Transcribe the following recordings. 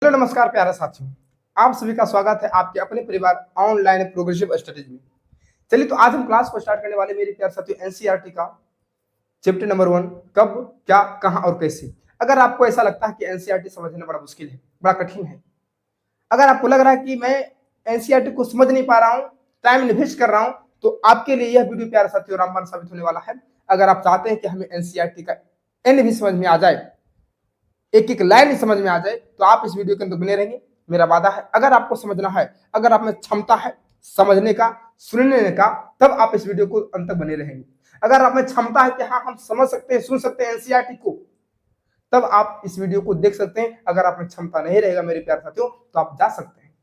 Hello नमस्कार प्यारे साथियों। आप सभी का स्वागत है आपके अपने परिवार ऑनलाइन प्रोग्रेसिव स्टडीज में। चलिए तो आज हम क्लास को स्टार्ट करने वाले मेरे प्यारे साथियों एनसीईआरटी का चैप्टर नंबर 1 कब क्या कहां और कैसे। अगर आपको ऐसा लगता है कि एनसीईआरटी समझना बड़ा मुश्किल है, बड़ा कठिन है, अगर आपको लग रहा है कि मैं एनसीईआरटी को समझ नहीं पा रहा हूं, टाइम इन्वेस्ट कर रहा हूं, तो आपके लिए यह वीडियो प्यारे साथियों रामबाण साबित होने वाला है। अगर आप चाहते हैं कि हमें एनसीईआरटी का एंड भी समझ में आ जाए, एक एक लाइन समझ में आ जाए, तो आप इस वीडियो के अंदर बने रहेंगे। मेरा वादा है अगर आपको समझना है, अगर आप में क्षमता है समझने का, सुनने का, तब आप इस वीडियो को अंत तक बने रहेंगे। अगर आप में क्षमता है कि हाँ हम समझ सकते हैं, सुन सकते हैं एनसीईआरटी को, तब आप इस वीडियो को देख सकते हैं। अगर आप में क्षमता नहीं रहेगा मेरे प्यारे साथियों, तो आप जा सकते हैं,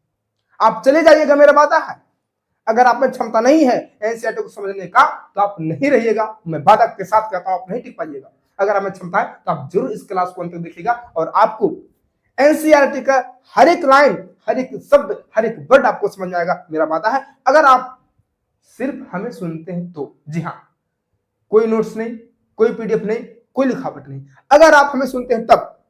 आप चले जाइएगा, मेरा वादा है। अगर आप में क्षमता नहीं है एनसीईआरटी को समझने का, तो आप नहीं रहिएगा। मैं वादा के साथ कहता हूं, आप नहीं टिक पाइएगा। अगर हमें क्षमता है तो आप जरूर इस क्लास को अंत तक देखिएगा और आपको एनसीईआरटी का हर एक लाइन, हर एक शब्द, हर एक वर्ड आपको समझ में आएगा, मेरा वादा है। अगर आप सिर्फ हमें सुनते हैं तो। जी हाँ, कोई नोट्स नहीं, कोई पीडीएफ नहीं, कोई लिखावट नहीं, अगर आप हमें सुनते हैं तब।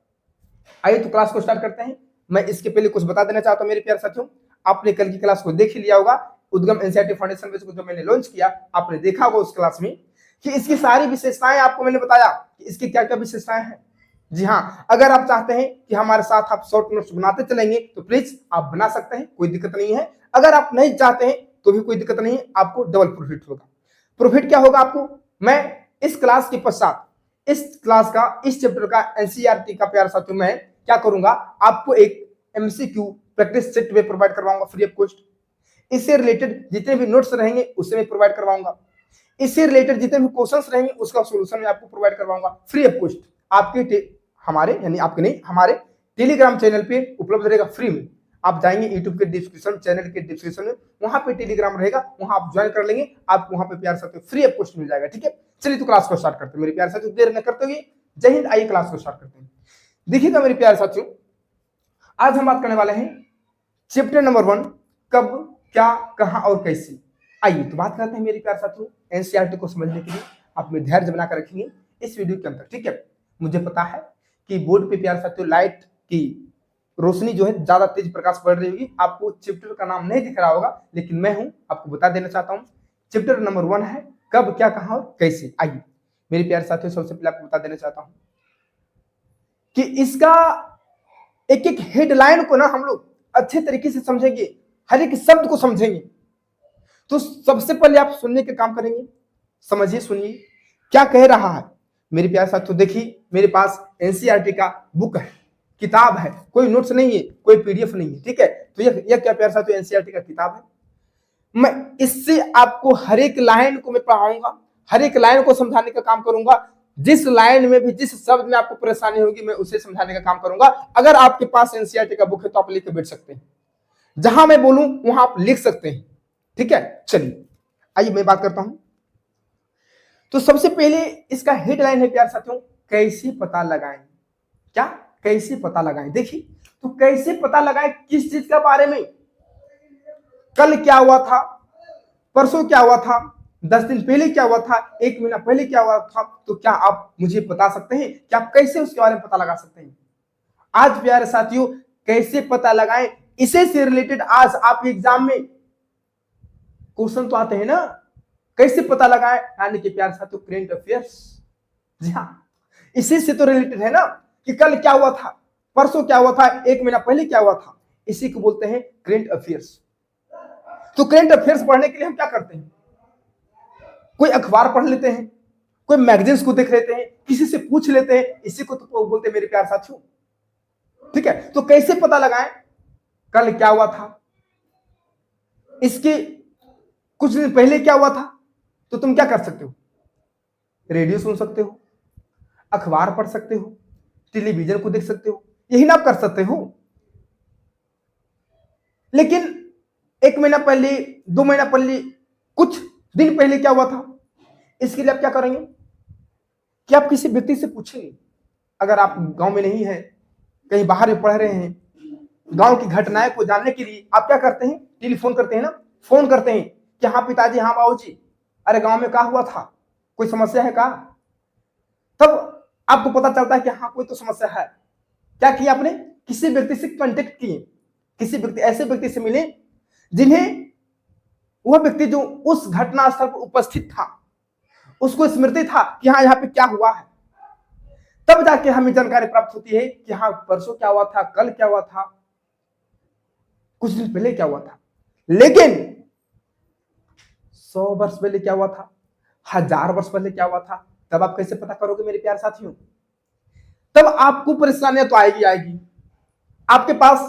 आइए तो क्लास को स्टार्ट करते हैं। मैं इसके पहले कुछ बता देना चाहता हूं मेरे प्यारे साथियों। आपने कल की क्लास को देख ही लिया होगा, उद्गम एनसीईआरटी फाउंडेशन बेस को जो मैंने लॉन्च किया, आपने देखा होगा उस क्लास में कि इसकी सारी विशेषताएं आपको मैंने बताया कि इसकी क्या क्या विशेषताएं हैं। जी हाँ, अगर आप चाहते हैं कि हमारे साथ आप शॉर्ट नोट्स बनाते चलेंगे तो प्लीज आप बना सकते हैं, कोई दिक्कत नहीं है। अगर आप नहीं चाहते हैं तो भी कोई दिक्कत नहीं है, आपको डबल प्रॉफिट होगा। प्रॉफिट क्या होगा आपको? मैं इस क्लास के पश्चात, इस क्लास का, इस चैप्टर का एनसीईआरटी का प्यारे साथियों मैं क्या करूंगा, आपको एक एमसीक्यू प्रैक्टिस सेट में प्रोवाइड करवाऊंगा फ्री ऑफ कॉस्ट। इससे रिलेटेड जितने भी नोट्स रहेंगे उससे मैं प्रोवाइड करवाऊंगा। इससे रिलेटेड जितने भी क्वेश्चंस रहेंगे उसका सॉल्यूशन मैं आपको प्रोवाइड करवाऊंगा फ्री ऑफ कॉस्ट। आपके हमारे यानी आपके नहीं, हमारे टेलीग्राम चैनल पे उपलब्ध रहेगा फ्री में। आप जाएंगे यूट्यूब के डिस्क्रिप्शन, चैनल के डिस्क्रिप्शन में, वहां पे टेलीग्राम रहेगा, वहां आप ज्वाइन कर लेंगे, आपको वहां पे प्यार साथियों फ्री ऑफ कॉस्ट मिल जाएगा। ठीक है, चलिए तो क्लास को स्टार्ट करते हैं मेरे प्यार साथियों, देर न करते हुए। जय हिंद, आइए क्लास को स्टार्ट करते हैं। देखिएगा मेरे प्यारे साथियों, आज हम बात करने वाले हैं चैप्टर नंबर 1 कब क्या कहां और कैसे। आइए तो बात करते हैं मेरे प्यारे साथियों। एनसीईआरटी को समझने के लिए आप में धैर्य बनाकर रखेंगे इस वीडियो के अंदर। ठीक है, मुझे पता है कि बोर्ड पे प्यारे साथियों लाइट की रोशनी जो है ज्यादा तेज प्रकाश पड़ रही होगी, आपको चैप्टर का नाम नहीं दिख रहा होगा, लेकिन मैं हूं आपको बता देना चाहता हूं। चैप्टर नंबर 1 है कब क्या कहां और कैसे। आइए मेरे प्यारे साथियों, सबसे पहले आपको बता देना चाहता हूं कि इसका एक एक हेडलाइन को ना हम लोग अच्छे तरीके से समझेंगे, हर एक शब्द को समझेंगे। तो सबसे पहले आप सुनने के काम करेंगे, समझिए, सुनिए क्या कह रहा है मेरे प्यारे साथियों। देखिए मेरे पास एनसीईआरटी का बुक है, किताब है, कोई नोट्स नहीं है, कोई पीडीएफ नहीं है। ठीक है, तो यह क्या प्यारे साथियों एनसीईआरटी का किताब है। मैं इससे आपको हर एक लाइन को मैं पढ़ाऊंगा, हर एक लाइन को समझाने का काम करूंगा। जिस लाइन में भी, जिस शब्द में आपको परेशानी होगी, मैं उसे समझाने का काम करूंगा। अगर आपके पास एनसीईआरटी का बुक है तो आप लिख के बैठ सकते हैं, जहां मैं बोलूं वहां आप लिख सकते हैं। ठीक है, चलिए आइए मैं बात करता हूं। तो सबसे पहले इसका हेडलाइन है प्यार साथियों, कैसे पता लगाएं। क्या? कैसे पता लगाएं। देखिए तो कैसे पता लगाएं किस चीज के बारे में? कल क्या हुआ था, परसों क्या हुआ था, 10 दिन पहले क्या हुआ था, 1 महीना पहले क्या हुआ था। तो क्या आप मुझे बता सकते हैं कि आप कैसे उसके बारे में पता लगा सकते हैं? आज प्यारे साथियों कैसे पता लगाएं, इसे से रिलेटेड आज आप एग्जाम में क्वेश्चन तो आते हैं ना। कैसे पता लगाएं यानी कि प्यारे साथियों करेंट अफेयर्स। जी हाँ, इसी से तो रिलेटेड है ना कि कल क्या हुआ था, परसों क्या हुआ था, 1 महीना पहले क्या हुआ था। इसी को बोलते हैं करेंट अफेयर्स। तो करेंट अफेयर्स पढ़ने के लिए हम क्या करते हैं? कोई अखबार पढ़ लेते हैं, कोई मैगजीन्स को देख लेते हैं, किसी से पूछ लेते हैं, इसी को तो बोलते हैं मेरे प्यार साथियों। ठीक है, तो कैसे पता लगाएं कल क्या हुआ था, इसके कुछ दिन पहले क्या हुआ था। तो तुम क्या कर सकते हो? रेडियो सुन सकते हो, अखबार पढ़ सकते हो, टेलीविजन को देख सकते हो, यही ना आप कर सकते हो। लेकिन 1 महीना पहले, 2 महीना पहले, कुछ दिन पहले क्या हुआ था, इसके लिए आप क्या करेंगे कि आप किसी व्यक्ति से पूछेंगे। अगर आप गांव में नहीं है, कहीं बाहर में पढ़ रहे हैं, गांव की घटनाएं को जानने के लिए आप क्या करते हैं? टेलीफोन करते हैं ना, फोन करते हैं कि हाँ पिताजी, हाँ बाबूजी, अरे गांव में क्या हुआ था, कोई समस्या है क्या? तब आपको पता चलता है कि हाँ कोई तो समस्या है। क्या किया आपने किसी व्यक्ति से कांटेक्ट किए, किसी व्यक्ति ऐसे व्यक्ति से मिले जिन्हें वह व्यक्ति जो उस घटना स्थल पर उपस्थित था उसको स्मृति था कि हाँ यहाँ पे क्या हुआ है, तब जाके हमें जानकारी प्राप्त होती है कि हाँ परसों क्या हुआ था, कल क्या हुआ था, कुछ दिन पहले क्या हुआ था। लेकिन 100 वर्ष पहले क्या हुआ था, 1000 वर्ष पहले क्या हुआ था, तब आप कैसे पता करोगे मेरे प्यारे साथियों? तब आपको परेशानियां तो आएगी आएगी। आपके पास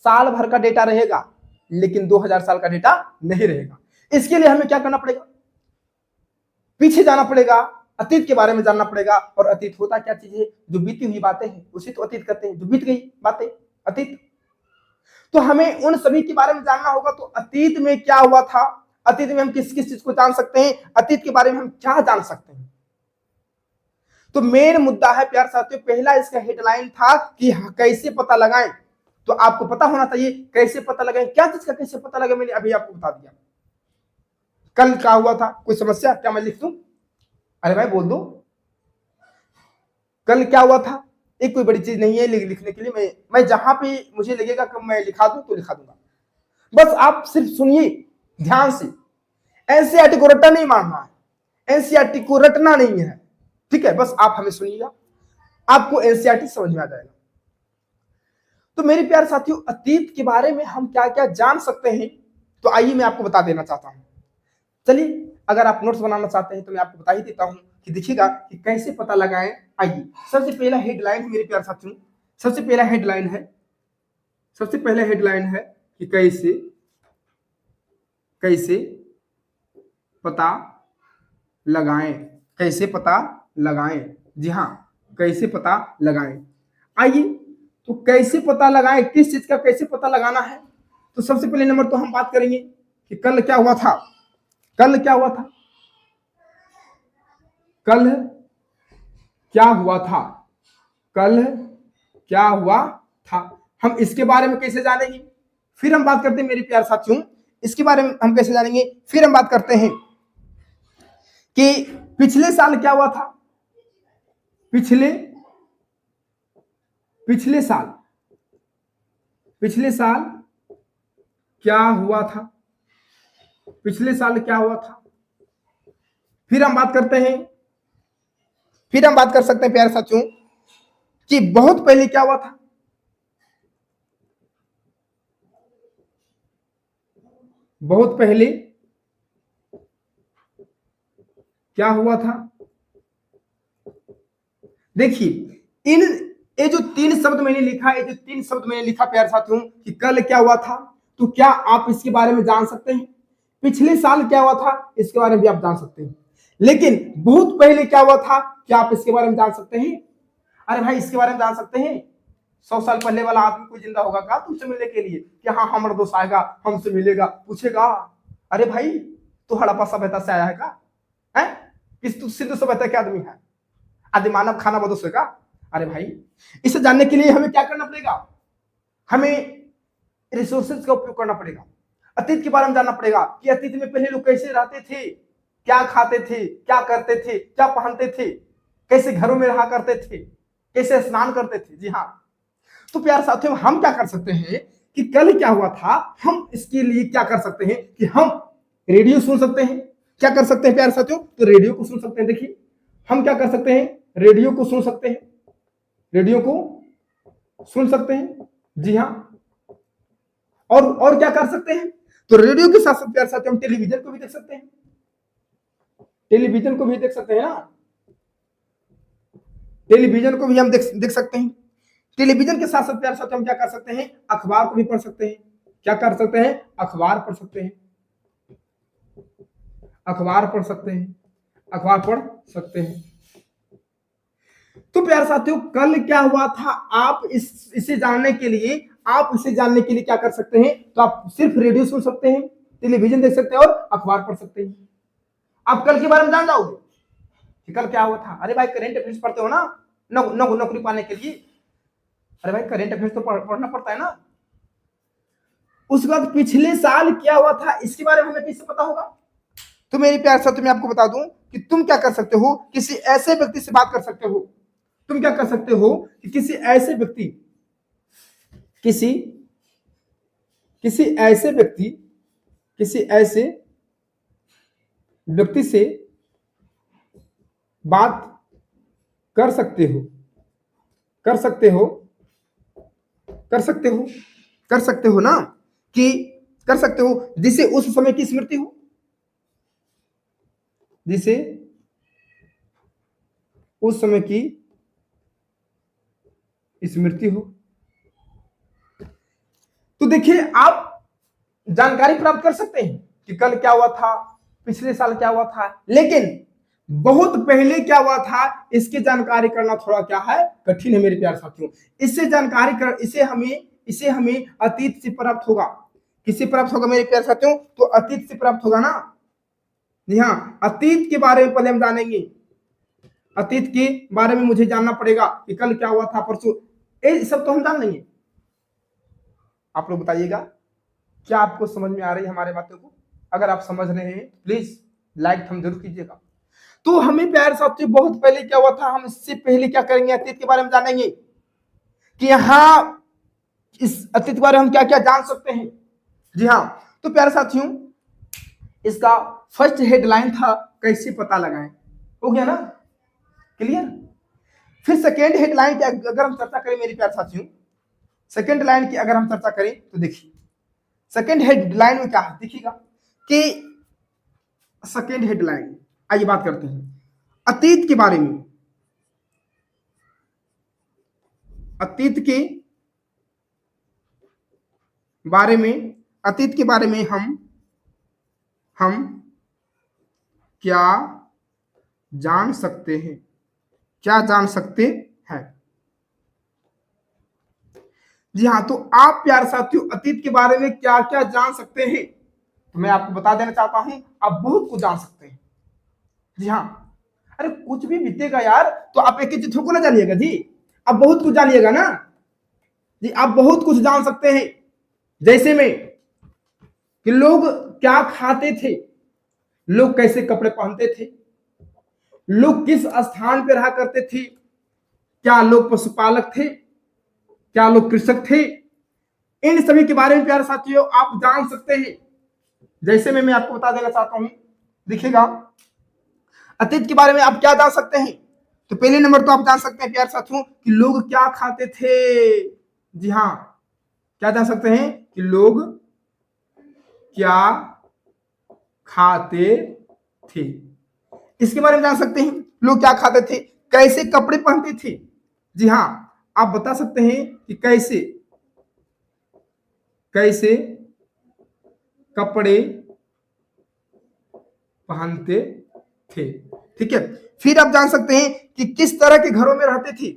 साल भर का डेटा रहेगा लेकिन 2000 साल का डेटा नहीं रहेगा। इसके लिए हमें क्या करना पड़ेगा, पीछे जाना पड़ेगा, अतीत के बारे में जानना पड़ेगा। और अतीत होता क्या चीज है, जो बीती हुई बातें हैं उसी तो अतीत कहते हैं, जो बीत गई बातें अतीत। तो हमें उन सभी के बारे में जानना होगा। तो अतीत में क्या हुआ था, अतीत में हम किस किस चीज को जान सकते हैं, अतीत के बारे में हम क्या जान सकते हैं। तो मेन मुद्दा है प्यार साथियों, पहला इसका हेडलाइन था कि कैसे पता लगाएं। तो आपको पता होना चाहिए कैसे पता लगाएं, क्या चीज का कैसे पता लगे, मैंने अभी आपको बता दिया। कल क्या हुआ था, कोई समस्या, क्या मैं लिख दूं? अरे भाई बोल दो, कल क्या हुआ था, एक कोई बड़ी चीज नहीं है लिखने के लिए। मैं जहां पे मुझे लगेगा कि मैं लिखा दूं तो लिखा दूंगा। बस आप सिर्फ सुनिए ध्यान से। एनसीईआरटी को रट्टा नहीं मारना है, एनसीईआरटी को रटना नहीं है, ठीक है? बस आप हमें सुनिएगा, आपको एनसीईआरटी समझ में आ जाएगा। तो मेरे प्यारे साथियों, अतीत के बारे में हम क्या क्या जान सकते हैं, तो आइए मैं आपको बता देना चाहता हूं। चलिए, अगर आप नोट्स बनाना चाहते हैं तो मैं आपको बता ही देता हूं कि देखिएगा कि कैसे पता लगाएं। आइए, सबसे पहला हेडलाइन है मेरे प्यारे साथियों, सबसे पहला हेडलाइन है कि कैसे पता लगाएं, कैसे पता लगाएं। जी हाँ, कैसे पता लगाएं। आइए, तो कैसे पता लगाएं, किस चीज का कैसे पता लगाना है। तो सबसे पहले नंबर तो हम बात करेंगे कि कल क्या हुआ था। कल क्या हुआ था, कल क्या हुआ था, कल क्या हुआ था, हम इसके बारे में कैसे जानेंगे। फिर हम बात करते हैं मेरे प्यारे साथियों, इसके बारे में हम कैसे जानेंगे। फिर हम बात करते हैं कि पिछले साल क्या हुआ था, पिछले साल क्या हुआ था, पिछले साल क्या हुआ था। फिर हम बात करते हैं, फिर हम बात कर सकते हैं प्यारे साथियों कि बहुत पहले क्या हुआ था, बहुत पहले क्या हुआ था। देखिए, ये जो 3 शब्द मैंने लिखा, ये जो 3 शब्द मैंने लिखा प्यारे साथियों कि कल क्या हुआ था, तो क्या आप इसके बारे में जान सकते हैं। पिछले साल क्या हुआ था, इसके बारे में भी आप जान सकते हैं। लेकिन बहुत पहले क्या हुआ था, क्या आप इसके बारे में जान सकते हैं। अरे भाई, इसके बारे में जान सकते हैं। 100 साल पहले वाला आदमी कोई जिंदा होगा क्या तुमसे मिलने के लिए कि हाँ हमारा दोस्त आएगा, हमसे मिलेगा, पूछेगा अरे भाई तू हड़प्पा सभ्यता से आया है क्या, है किस तू सिंधु सभ्यता के आदमी है, आदि मानव खाना बदोश है का। अरे भाई, इसे जानने के लिए हमें क्या करना पड़ेगा, हमें रिसोर्सेज का उपयोग करना पड़ेगा। अतीत के बारे में जानना पड़ेगा कि अतीत में पहले लोग कैसे रहते थे, क्या खाते थे, क्या करते थे, क्या पहनते थे, कैसे घरों में रहा करते थे, कैसे स्नान करते थे। जी हाँ, तो प्यार साथियों, हम क्या कर सकते हैं कि कल क्या हुआ था, हम इसके लिए क्या कर सकते हैं कि हम रेडियो सुन सकते हैं। क्या कर सकते हैं प्यार साथियों, तो रेडियो को सुन सकते हैं। देखिए, हम क्या कर सकते हैं, रेडियो को सुन सकते हैं, रेडियो को सुन सकते हैं। जी हाँ, और क्या कर सकते हैं, तो रेडियो के साथ साथ प्यार साथियों हम टेलीविजन को भी देख सकते हैं, टेलीविजन को भी देख सकते हैं ना, टेलीविजन को भी हम देख सकते हैं। टेलीविजन के साथ साथ प्यार साथियों हम क्या कर सकते हैं, अखबार को भी पढ़ सकते हैं। क्या कर सकते हैं, अखबार पढ़ सकते हैं, अखबार पढ़ सकते हैं, अखबार पढ़ सकते हैं। तो प्यार साथियों, कल क्या हुआ था, आप इसे जानने के लिए, आप इसे जानने के लिए क्या कर सकते हैं, तो आप सिर्फ रेडियो सुन सकते हैं, टेलीविजन देख सकते हैं और अखबार पढ़ सकते हैं। आप कल के बारे में जान जाओगे कि कल क्या हुआ था। अरे भाई, करेंट अफेयर्स पढ़ते हो ना नौकरी पाने के लिए। अरे भाई, करेंट अफेयर्स तो पढ़ना पड़ता है ना। उसके बाद पिछले साल क्या हुआ था, इसके बारे में हमें कैसे पता होगा। तो मेरे प्यार साथियों, मैं आपको बता दूं कि तुम क्या कर सकते हो, किसी ऐसे व्यक्ति से बात कर सकते हो। तुम क्या कर सकते हो कि किसी ऐसे व्यक्ति किसी किसी ऐसे व्यक्ति किसी ऐसे व्यक्ति से बात कर सकते हो कर सकते हो कर सकते हो कर सकते हो ना, कि कर सकते हो जिसे उस समय की स्मृति हो, जिसे उस समय की स्मृति हो। तो देखिए, आप जानकारी प्राप्त कर सकते हैं कि कल क्या हुआ था, पिछले साल क्या हुआ था, लेकिन बहुत पहले क्या हुआ था इसकी जानकारी करना थोड़ा क्या है, कठिन है मेरे प्यारे साथियों। इससे जानकारी कर इसे हमें अतीत से प्राप्त होगा। किससे प्राप्त होगा मेरे प्यारे साथियों? तो अतीत से प्राप्त होगा ना। जी हाँ, अतीत के बारे में पहले हम जानेंगे। अतीत के बारे में मुझे जानना पड़ेगा कि कल क्या हुआ था, परसों, ये सब तो हम जान लेंगे। आप लोग बताइएगा, क्या आपको समझ में आ रही है हमारे बातों को? अगर आप समझ रहे हैं प्लीज लाइक थम जरूर कीजिएगा। तो हमें प्यारे साथियों बहुत पहले क्या हुआ था, हम इससे पहले क्या करेंगे, अतीत के बारे में जानेंगे कि यहाँ इस अतीत के बारे में हम क्या क्या जान सकते हैं। जी हाँ, तो प्यारे साथियों, इसका फर्स्ट हेडलाइन था कैसे पता लगाएं, हो गया ना, क्लियर। फिर सेकेंड हेडलाइन की अगर हम चर्चा करें मेरे प्यारे साथियों, सेकेंड लाइन की अगर हम चर्चा करें तो देखिए सेकेंड हेडलाइन में क्या है, देखिएगा कि सेकेंड हेडलाइन, आइए बात करते हैं अतीत के बारे में। अतीत के बारे में अतीत के बारे में हम क्या जान सकते हैं, क्या जान सकते हैं। जी हाँ, तो आप प्यारे साथियों अतीत के बारे में क्या क्या जान सकते हैं, तो मैं आपको बता देना चाहता हूं, आप बहुत कुछ जान सकते हैं। जी हाँ, अरे कुछ भी बीतेगा यार, तो आप एक चीज थोड़ा ना जानिएगा जी, आप बहुत कुछ जानिएगा ना जी, आप बहुत कुछ जान सकते हैं। जैसे में कि लोग क्या खाते थे, लोग कैसे कपड़े पहनते थे, लोग किस स्थान पर रहा करते थे, क्या लोग पशुपालक थे, क्या लोग कृषक थे, इन सभी के बारे में प्यारे साथियों आप जान सकते हैं। जैसे मैं आपको बता देना चाहता हूं, देखिएगा अतीत के बारे में आप क्या जान सकते हैं। तो पहले नंबर तो आप जान सकते हैं प्यारे साथियों कि लोग क्या खाते थे। जी हाँ, क्या जान सकते हैं कि लोग क्या खाते थे, इसके बारे में जान सकते हैं। लोग क्या खाते थे, कैसे कपड़े पहनते थे। जी हाँ, आप बता सकते हैं कि कैसे कैसे कपड़े पहनते थे, ठीक है। फिर आप जान सकते हैं कि किस तरह के घरों में रहते थे,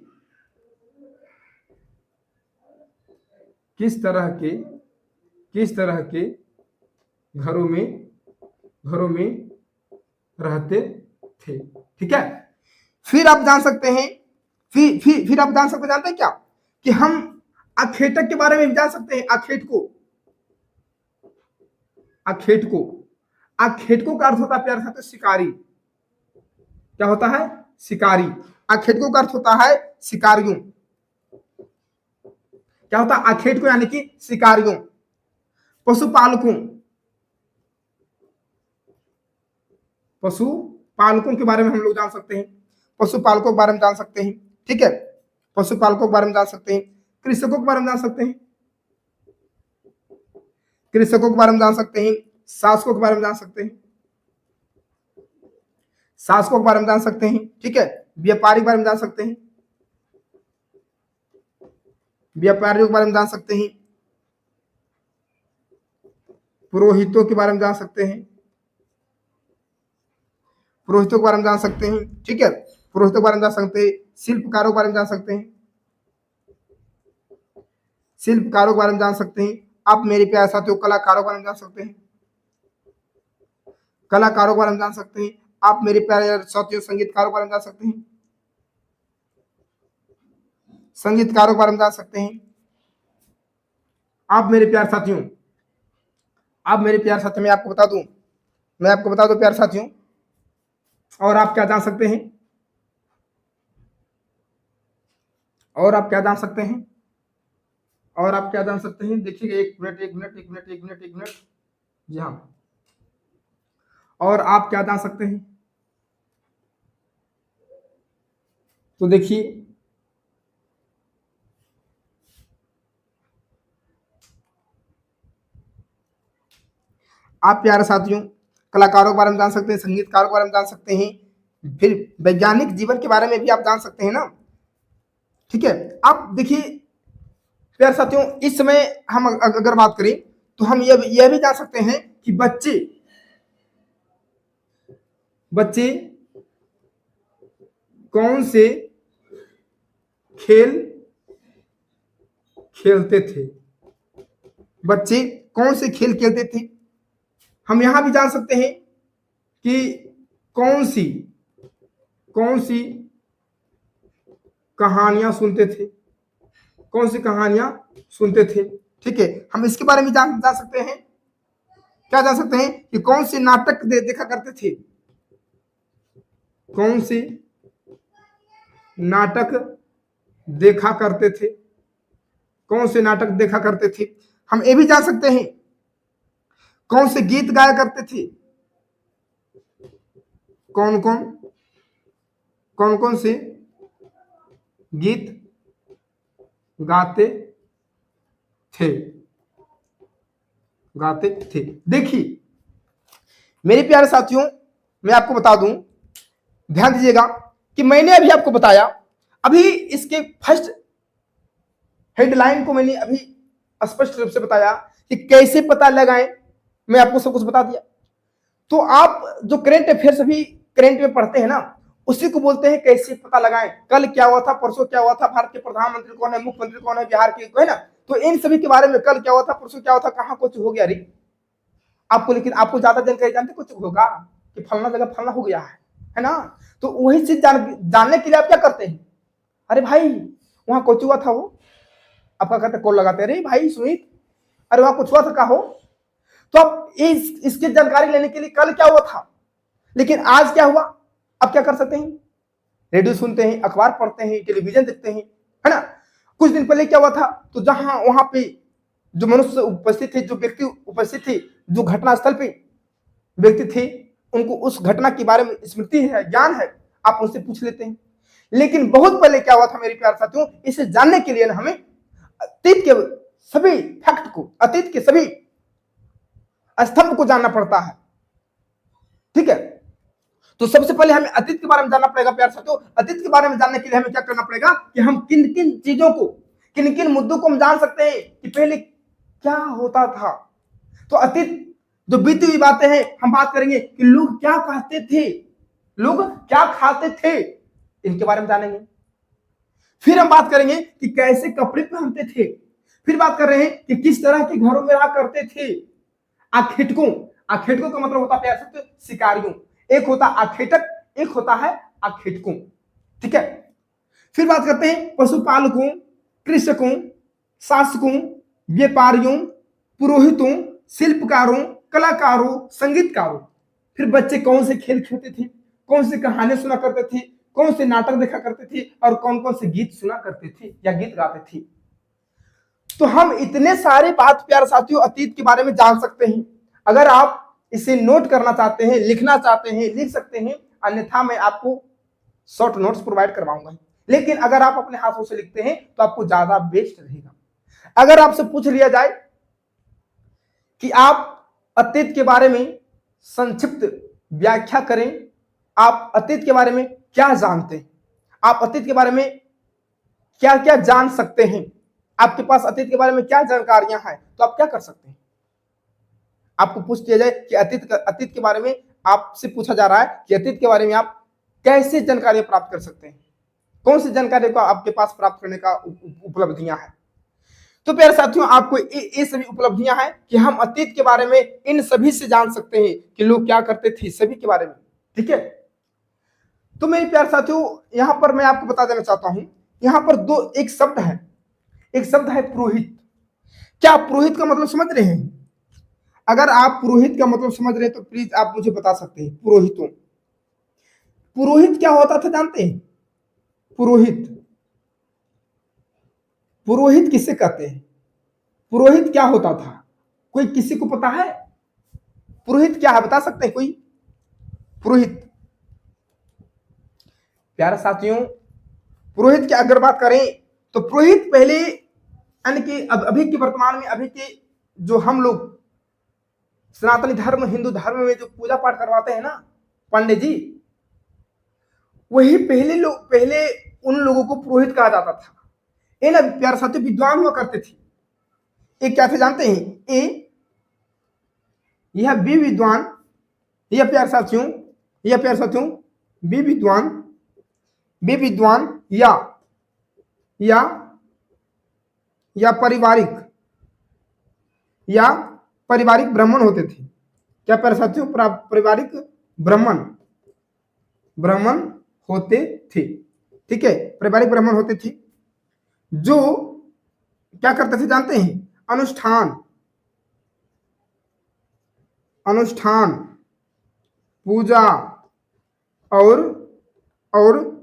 किस तरह के घरों में रहते थे, ठीक है। फिर आप जान सकते हैं, फिर आप जान सकते, जानते हैं क्या कि हम आखेटक के बारे में भी जान सकते हैं। आखेटको का अर्थ होता है प्यारे साथियों शिकारी। क्या होता है, शिकारी। आखेटको का अर्थ होता है शिकारियों। क्या होता है आखेटको, यानी कि शिकारियों। पशुपालकों के बारे में हम लोग जान सकते हैं, पशुपालकों के बारे में जान सकते हैं, ठीक है। पशुपालकों के बारे में जान सकते हैं, कृषकों के बारे में जान सकते हैं, कृषकों के बारे में जान सकते हैं, शासकों के बारे में जान सकते हैं, शासकों के बारे में जान सकते हैं, ठीक है। व्यापारी के बारे में जान सकते हैं, व्यापारियों के बारे में जान सकते हैं, पुरोहितों के बारे में जान सकते हैं, पुरोहितों के बारे में जान सकते हैं, ठीक है। पुरोहितों के बारे में जान सकते हैं, शिल्पकारों के बारे में जान सकते हैं, शिल्पकारों के बारे में जान सकते हैं। आप मेरे प्यारे साथियों कलाकारों के बारे में जान सकते हैं, कलाकारों के बारे में जान सकते हैं। आप मेरे प्यारे साथियों संगीतकारों के बारे में जान सकते हैं, संगीतकारों के बारे में जान सकते हैं। आप मेरे प्यारे साथियों मैं आपको बता दूं प्यारे साथियों, और आप क्या जान सकते हैं, और आप क्या जान सकते हैं, और आप क्या जान सकते हैं, देखिएगा, एक मिनट एक मिनट एक मिनट एक मिनट एक मिनट, जी हाँ, और आप क्या जान सकते हैं, तो देखिए आप प्यारे साथियों कलाकारों के बारे में जान सकते हैं, संगीतकारों के बारे में जान सकते हैं, फिर वैज्ञानिक जीवन के बारे में भी आप जान सकते हैं ना। ठीक है, आप देखिए प्यारे साथियों, इस समय हम अगर बात करें तो हम यह भी जान सकते हैं कि बच्चे बच्चे कौन से खेल खेलते थे, बच्चे कौन से खेल खेलते थे। हम यहां भी जान सकते हैं कि कौन सी कौन सी कहानियां सुनते थे, कौन सी कहानियां सुनते थे। ठीक है, हम इसके बारे में जान सकते हैं, क्या जान सकते हैं कि कौन से नाटक देखा करते थे, कौन से नाटक देखा करते थे, कौन से नाटक देखा करते थे। हम ये भी जान सकते हैं कौन से गीत गाया करते थे, कौन कौन कौन कौन से गीत गाते थे, गाते थे। देखिए मेरे प्यारे साथियों, मैं आपको बता दूं, ध्यान दीजिएगा कि मैंने अभी आपको बताया, अभी इसके फर्स्ट हेडलाइन को मैंने अभी स्पष्ट रूप से बताया कि कैसे पता लगाएं, मैं आपको सब कुछ बता दिया। तो आप जो करंट अफेयर्स अभी करंट में पढ़ते हैं ना, उसी को बोलते हैं कैसे पता लगाएं, कल क्या हुआ था, परसों क्या हुआ था, भारत के प्रधानमंत्री कौन है, मुख्यमंत्री कौन है, बिहार के, है ना। तो इन सभी के बारे में, कल क्या हुआ था, परसों क्या हुआ था, कहां कुछ हो गया रे आपको, लेकिन आपको ज्यादा जानकारी जानते कुछ होगा कि फलना जगह फलना हो गया है ना। तो वही चीज जानने के लिए आप क्या करते हैं, अरे भाई वहां कुछ हुआ था, वो आपका कहते कॉल लगाते हैं, अरे भाई सुमित, अरे वहां कुछ हुआ था, का हो। तो आप इसकी जानकारी लेने के लिए कल क्या हुआ था, लेकिन आज क्या हुआ, आप क्या कर सकते हैं, रेडियो सुनते हैं, अखबार पढ़ते हैं, टेलीविजन देखते हैं, है ना। कुछ दिन पहले क्या हुआ था, तो जहां वहां पे जो मनुष्य उपस्थित थे, जो व्यक्ति उपस्थित थे, जो घटनास्थल पे व्यक्ति थे, उनको उस घटना के बारे में स्मृति है, ज्ञान है, आप उनसे पूछ लेते हैं। लेकिन बहुत पहले क्या हुआ था मेरे प्यारे साथियों, इसे जानने के लिए ना हमें अतीत के सभी फैक्ट को, अतीत के सभी स्तंभ को जानना पड़ता है। ठीक है, तो सबसे पहले हमें अतीत के बारे में जानना पड़ेगा प्यारे साथियों। अतीत के बारे में जानने के लिए हमें क्या करना पड़ेगा कि हम किन किन चीजों को, किन किन मुद्दों को हम जान सकते हैं कि पहले क्या होता था। तो अतीत जो बीती हुई बातें हैं, हम बात करेंगे कि लोग क्या कहते थे, लोग क्या खाते थे, इनके बारे में जानेंगे। फिर हम बात करेंगे कि कैसे कपड़े पहनते थे। फिर बात कर रहे हैं कि किस तरह के घरों में रहा करते थे। आखेटकों, आखेटकों का मतलब होता है प्यार से शिकारियों, एक होता आखेटक, एक होता है आखेटकों। ठीक है, फिर बात करते हैं पशुपालकों, कृषकों, शासकों, व्यापारियों, पुरोहितों, शिल्पकारों, कलाकारों, संगीतकारों। फिर बच्चे कौन से खेल खेलते थे, कौन से कहानियां सुना करते थे, कौन से नाटक देखा करते थे, और कौन कौन से गीत सुना करते थे या गीत गाते थे। तो हम इतने सारे बात प्यारे साथियों अतीत के बारे में जान सकते हैं। अगर आप इसे नोट करना चाहते हैं, लिखना चाहते हैं, लिख सकते हैं, अन्यथा मैं आपको शॉर्ट नोट्स प्रोवाइड करवाऊंगा। लेकिन अगर आप अपने हाथों से लिखते हैं तो आपको ज्यादा बेस्ट रहेगा। अगर आपसे पूछ लिया जाए कि आप अतीत के बारे में संक्षिप्त व्याख्या करें, आप अतीत के बारे में क्या जानते हैं, आप अतीत के बारे में क्या क्या जान सकते हैं, आपके पास अतीत के बारे में क्या जानकारियां हैं, तो आप क्या कर सकते हैं। आपको पूछ दिया जाए कि अतीत के बारे में आपसे पूछा जा रहा है कि अतीत के बारे में आप कैसे जानकारी प्राप्त कर सकते हैं, कौन सी जानकारी को आपके पास प्राप्त करने का उपलब्धियां हैं। तो प्यारे साथियों, आपको ये सभी उपलब्धियां हैं कि हम अतीत के बारे में इन सभी से जान सकते हैं कि लोग क्या करते थे, सभी के बारे में। ठीक है, तो मेरे प्यारे साथियों, यहां पर मैं आपको बता देना चाहता हूं, यहां पर एक शब्द है, एक शब्द है पुरोहित। क्या आप पुरोहित का मतलब समझ रहे हैं? अगर आप पुरोहित का मतलब समझ रहे हैं तो प्लीज आप मुझे बता सकते हैं। पुरोहितों, पुरोहित क्या होता था जानते हैं? पुरोहित, पुरोहित किसे कहते हैं? पुरोहित क्या होता था? कोई किसी को पता है पुरोहित क्या है? बता सकते हैं कोई? पुरोहित, प्यारे साथियों, पुरोहित की अगर बात करें तो पुरोहित पहले यानी कि अभी के वर्तमान में अभी के जो हम लोग सनातनी धर्म हिंदू धर्म में जो पूजा पाठ करवाते हैं ना पंडित जी, वही पहले उन लोगों को पुरोहित कहा जाता था। ये ना प्यारे साथियों विद्वान हुआ करते थे। ये क्या थे जानते हैं? यह बी विद्वान, यह प्यारे साथियों बी विद्वान या पारिवारिक ब्राह्मण होते थे। क्या प्यारे साथियों? पारिवारिक ब्राह्मण होते थे। ठीक है, पारिवारिक ब्राह्मण होते थे जो क्या करते थे जानते हैं? अनुष्ठान पूजा और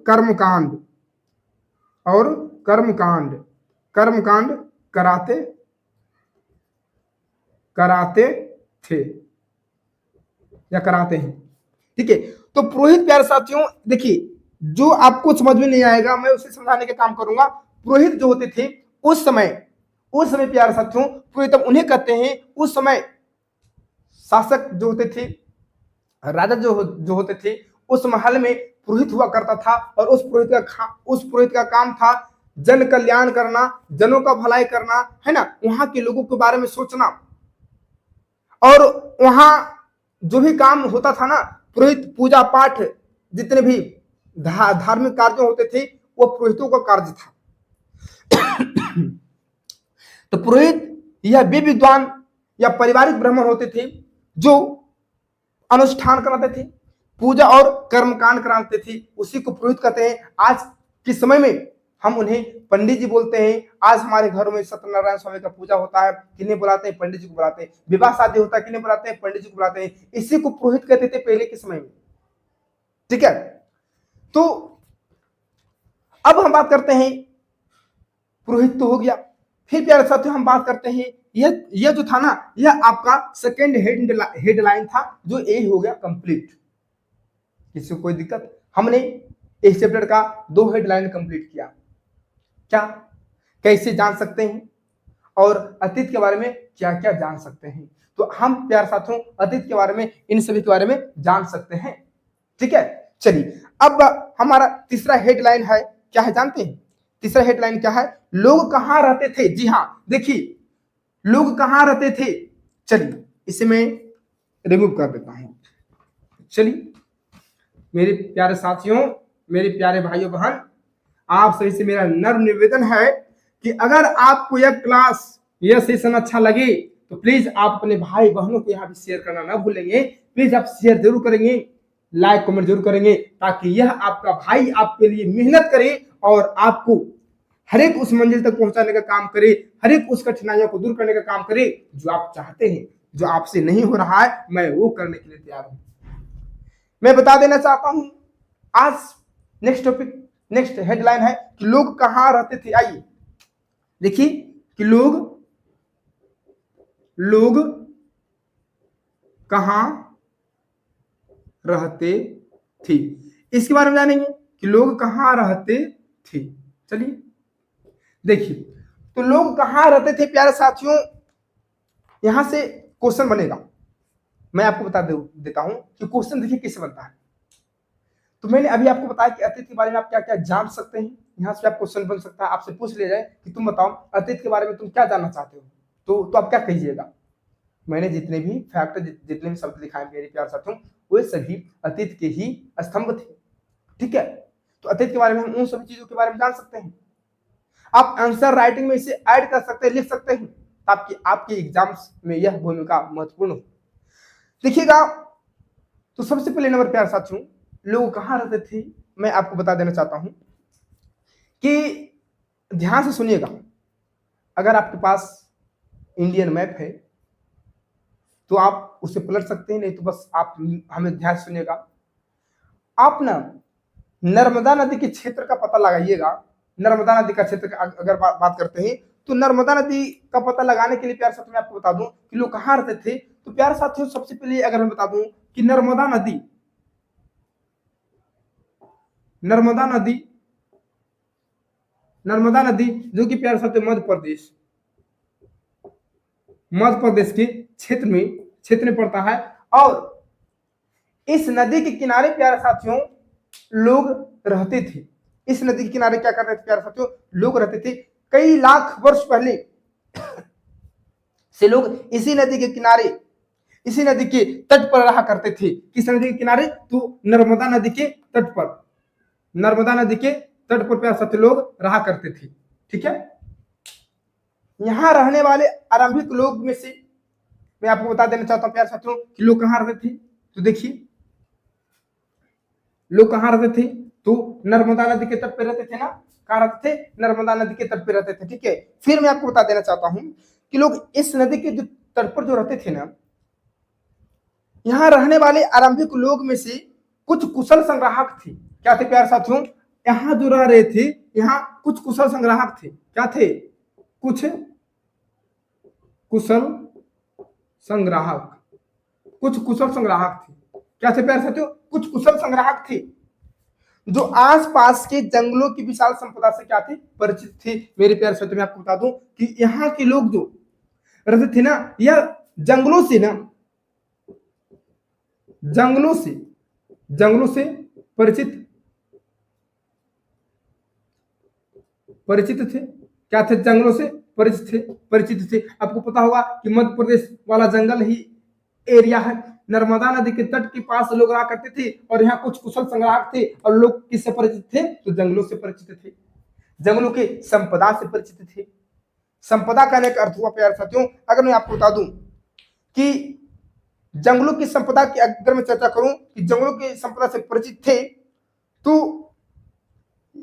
कर्मकांड कराते थे या कराते हैं। ठीक है, तो पुरोहित प्यारे साथियों देखिए, जो आपको समझ में नहीं आएगा मैं उसे समझाने का काम करूंगा। पुरोहित जो होते थे उस समय प्यारे साथियों, पुरोहित उन्हें कहते हैं। उस समय शासक जो होते थे, राजा जो होते थे, उस महल में पुरोहित हुआ करता था और उस पुरोहित का काम था जन कल्याण करना, जनों का भलाई करना, है ना, वहां के लोगों के बारे में सोचना। और वहां जो भी काम होता था ना, पुरोहित पूजा पाठ जितने भी धार्मिक कार्य होते थे वो पुरोहितों का कार्य था। तो पुरोहित यह भी विद्वान या पारिवारिक ब्राह्मण होते थे जो अनुष्ठान कराते थे, पूजा और कर्मकांड कराते थे, उसी को पुरोहित कहते हैं। आज के समय में हम उन्हें पंडित जी बोलते हैं। आज हमारे घरों में सत्यनारायण स्वामी का पूजा होता है, किन्हें बुलाते हैं? पंडित जी को बुलाते हैं। विवाह शादी होता है, किन्हें बुलाते हैं? पंडित जी को बुलाते हैं। इसी को पुरोहित कहते थे पहले के समय में। ठीक है, तो अब हम बात करते हैं, पुरोहित तो हो गया। फिर प्यारे साथियों हम बात करते हैं, यह जो था ना, यह आपका सेकेंड हेडलाइन था, जो ये हो गया कंप्लीट। किसी को कोई दिक्कत? हमने इस चैप्टर का 2 हेडलाइन कंप्लीट किया। क्या कैसे जान सकते हैं और अतीत के बारे में क्या क्या जान सकते हैं? तो हम प्यारे साथियों अतीत के बारे में, इन सभी के बारे में जान सकते हैं। ठीक है, चलिए अब हमारा तीसरा हेडलाइन है, क्या है जानते हैं? तीसरा हेडलाइन क्या है? लोग कहां रहते थे। जी हाँ, देखिए लोग कहां रहते थे। चलिए इसे मैं रिमूव कर देता हूं। चलिए मेरे प्यारे साथियों, मेरे प्यारे भाइयों बहन, आप सभी से मेरा नर्म निवेदन है कि अगर आपको यह क्लास, यह सेशन अच्छा लगे तो प्लीज आप अपने भाई बहनों को यहाँ भी शेयर करना ना भूलेंगे। प्लीज आप शेयर जरूर करेंगे, लाइक कमेंट जरूर करेंगे, ताकि यह आपका भाई आपके लिए मेहनत करे और आपको हर एक उस मंजिल तक पहुंचाने का काम करे, हर एक उस कठिनाइयों को दूर करने का काम करे जो आप चाहते हैं। जो आपसे नहीं हो रहा है मैं वो करने के लिए तैयार हूं। मैं बता देना चाहता हूं, आज नेक्स्ट टॉपिक, नेक्स्ट हेडलाइन है कि लोग कहां रहते थे। आइए देखिए कि लोग कहां रहते थे, इसके बारे में जानेंगे कि लोग कहां रहते थे। चलिए देखिए, तो लोग कहां रहते थे प्यारे साथियों, यहां से क्वेश्चन बनेगा। मैं आपको बता देता हूं कि क्वेश्चन देखिए कैसे बनता है। तो मैंने अभी आपको बताया कि अतीत के बारे में आप क्या क्या जान सकते हैं। यहाँ से आप क्वेश्चन बन सकता है, आपसे पूछ लिया जाए कि तुम बताओ अतीत के बारे में तुम क्या जानना चाहते हो, तो आप क्या कहिएगा। मैंने जितने भी फैक्ट, जितने भी शब्द दिखाए मेरे प्यारे साथियों, वे सभी अतीत के ही स्तंभ थे। ठीक है, तो अतीत के बारे में हम उन सभी चीजों के बारे में जान सकते हैं। आप आंसर राइटिंग में इसे ऐड कर सकते हैं, लिख सकते हैं, ताकि आपके एग्जाम्स में यह भूमिका महत्वपूर्ण हो। देखिएगा, तो सबसे पहले नंबर प्यारे साथियों, लोग कहां रहते थे मैं आपको बता देना चाहता हूं कि ध्यान से सुनिएगा। अगर आपके पास इंडियन मैप है तो आप उसे पलट सकते हैं, नहीं तो बस आप हमें ध्यान से सुनिएगा। आप ना नर्मदा नदी के क्षेत्र का पता लगाइएगा। नर्मदा नदी का क्षेत्र अगर बात करते हैं तो नर्मदा नदी का पता लगाने के लिए प्यारे साथियों मैं आपको बता दूं कि लोग कहाँ रहते थे। तो प्यारे साथियों सबसे पहले अगर मैं बता दूं कि नर्मदा नदी जो कि प्यारे साथियों मध्य प्रदेश के क्षेत्र में पड़ता है। और इस नदी के किनारे प्यारे साथियों लोग रहते थे। इस नदी के किनारे क्या कर रहे थे प्यारे साथियों, लोग रहते थे। कई लाख वर्ष पहले से लोग इसी नदी के किनारे, इसी नदी के तट पर रहा करते थे। किस नदी के किनारे, तो नर्मदा नदी के तट पर, नर्मदा नदी के तट पर प्यारे साथियों लोग रहा करते थे। ठीक है, यहां रहने वाले आरंभिक लोग में से मैं आपको बता देना चाहता हूं प्यारे साथियों कि लोग कहां रहते थे। तो देखिए लोग कहां रहते थे, तो नर्मदा नदी के तट पर रहते थे ना, कहां रहते थे, नर्मदा नदी के तट पर रहते थे। ठीक है, फिर मैं आपको बता देना चाहता हूं कि लोग इस नदी के जो तट पर जो रहते थे ना, यहां रहने वाले आरंभिक लोग में से कुछ कुशल संग्राहक थे। क्या थे प्यारे साथियों, यहां जो रह रहे थे, यहां कुछ कुशल संग्राहक थे। क्या थे, कुछ कुशल संग्राहक, कुछ कुशल संग्राहक थे। क्या थे प्यारे साथियों, कुछ कुशल संग्राहक थे जो आसपास के जंगलों की विशाल संपदा से क्या थे, परिचित थे। मेरे प्यारे साथियों मैं आपको बता दूं कि यहाँ के लोग जो रहते थे ना, यह जंगलों से परिचित थे। क्या थे, जंगलों से परिचित थे। आपको पता होगा कि मध्य प्रदेश वाला जंगल ही एरिया है। नर्मदा नदी के तट के पास लोग रहा करते थे और यहाँ कुछ कुशल संग्राहक थे। और लोग किससे परिचित थे, तो जंगलों से परिचित थे, जंगलों के संपदा से परिचित थे। संपदा कहने का अर्थ हुआ प्यारे साथियों, अगर मैं आपको बता दूं कि जंगलों की संपदा की अगर मैं चर्चा करूं कि जंगलों की संपदा से परिचित थे, तो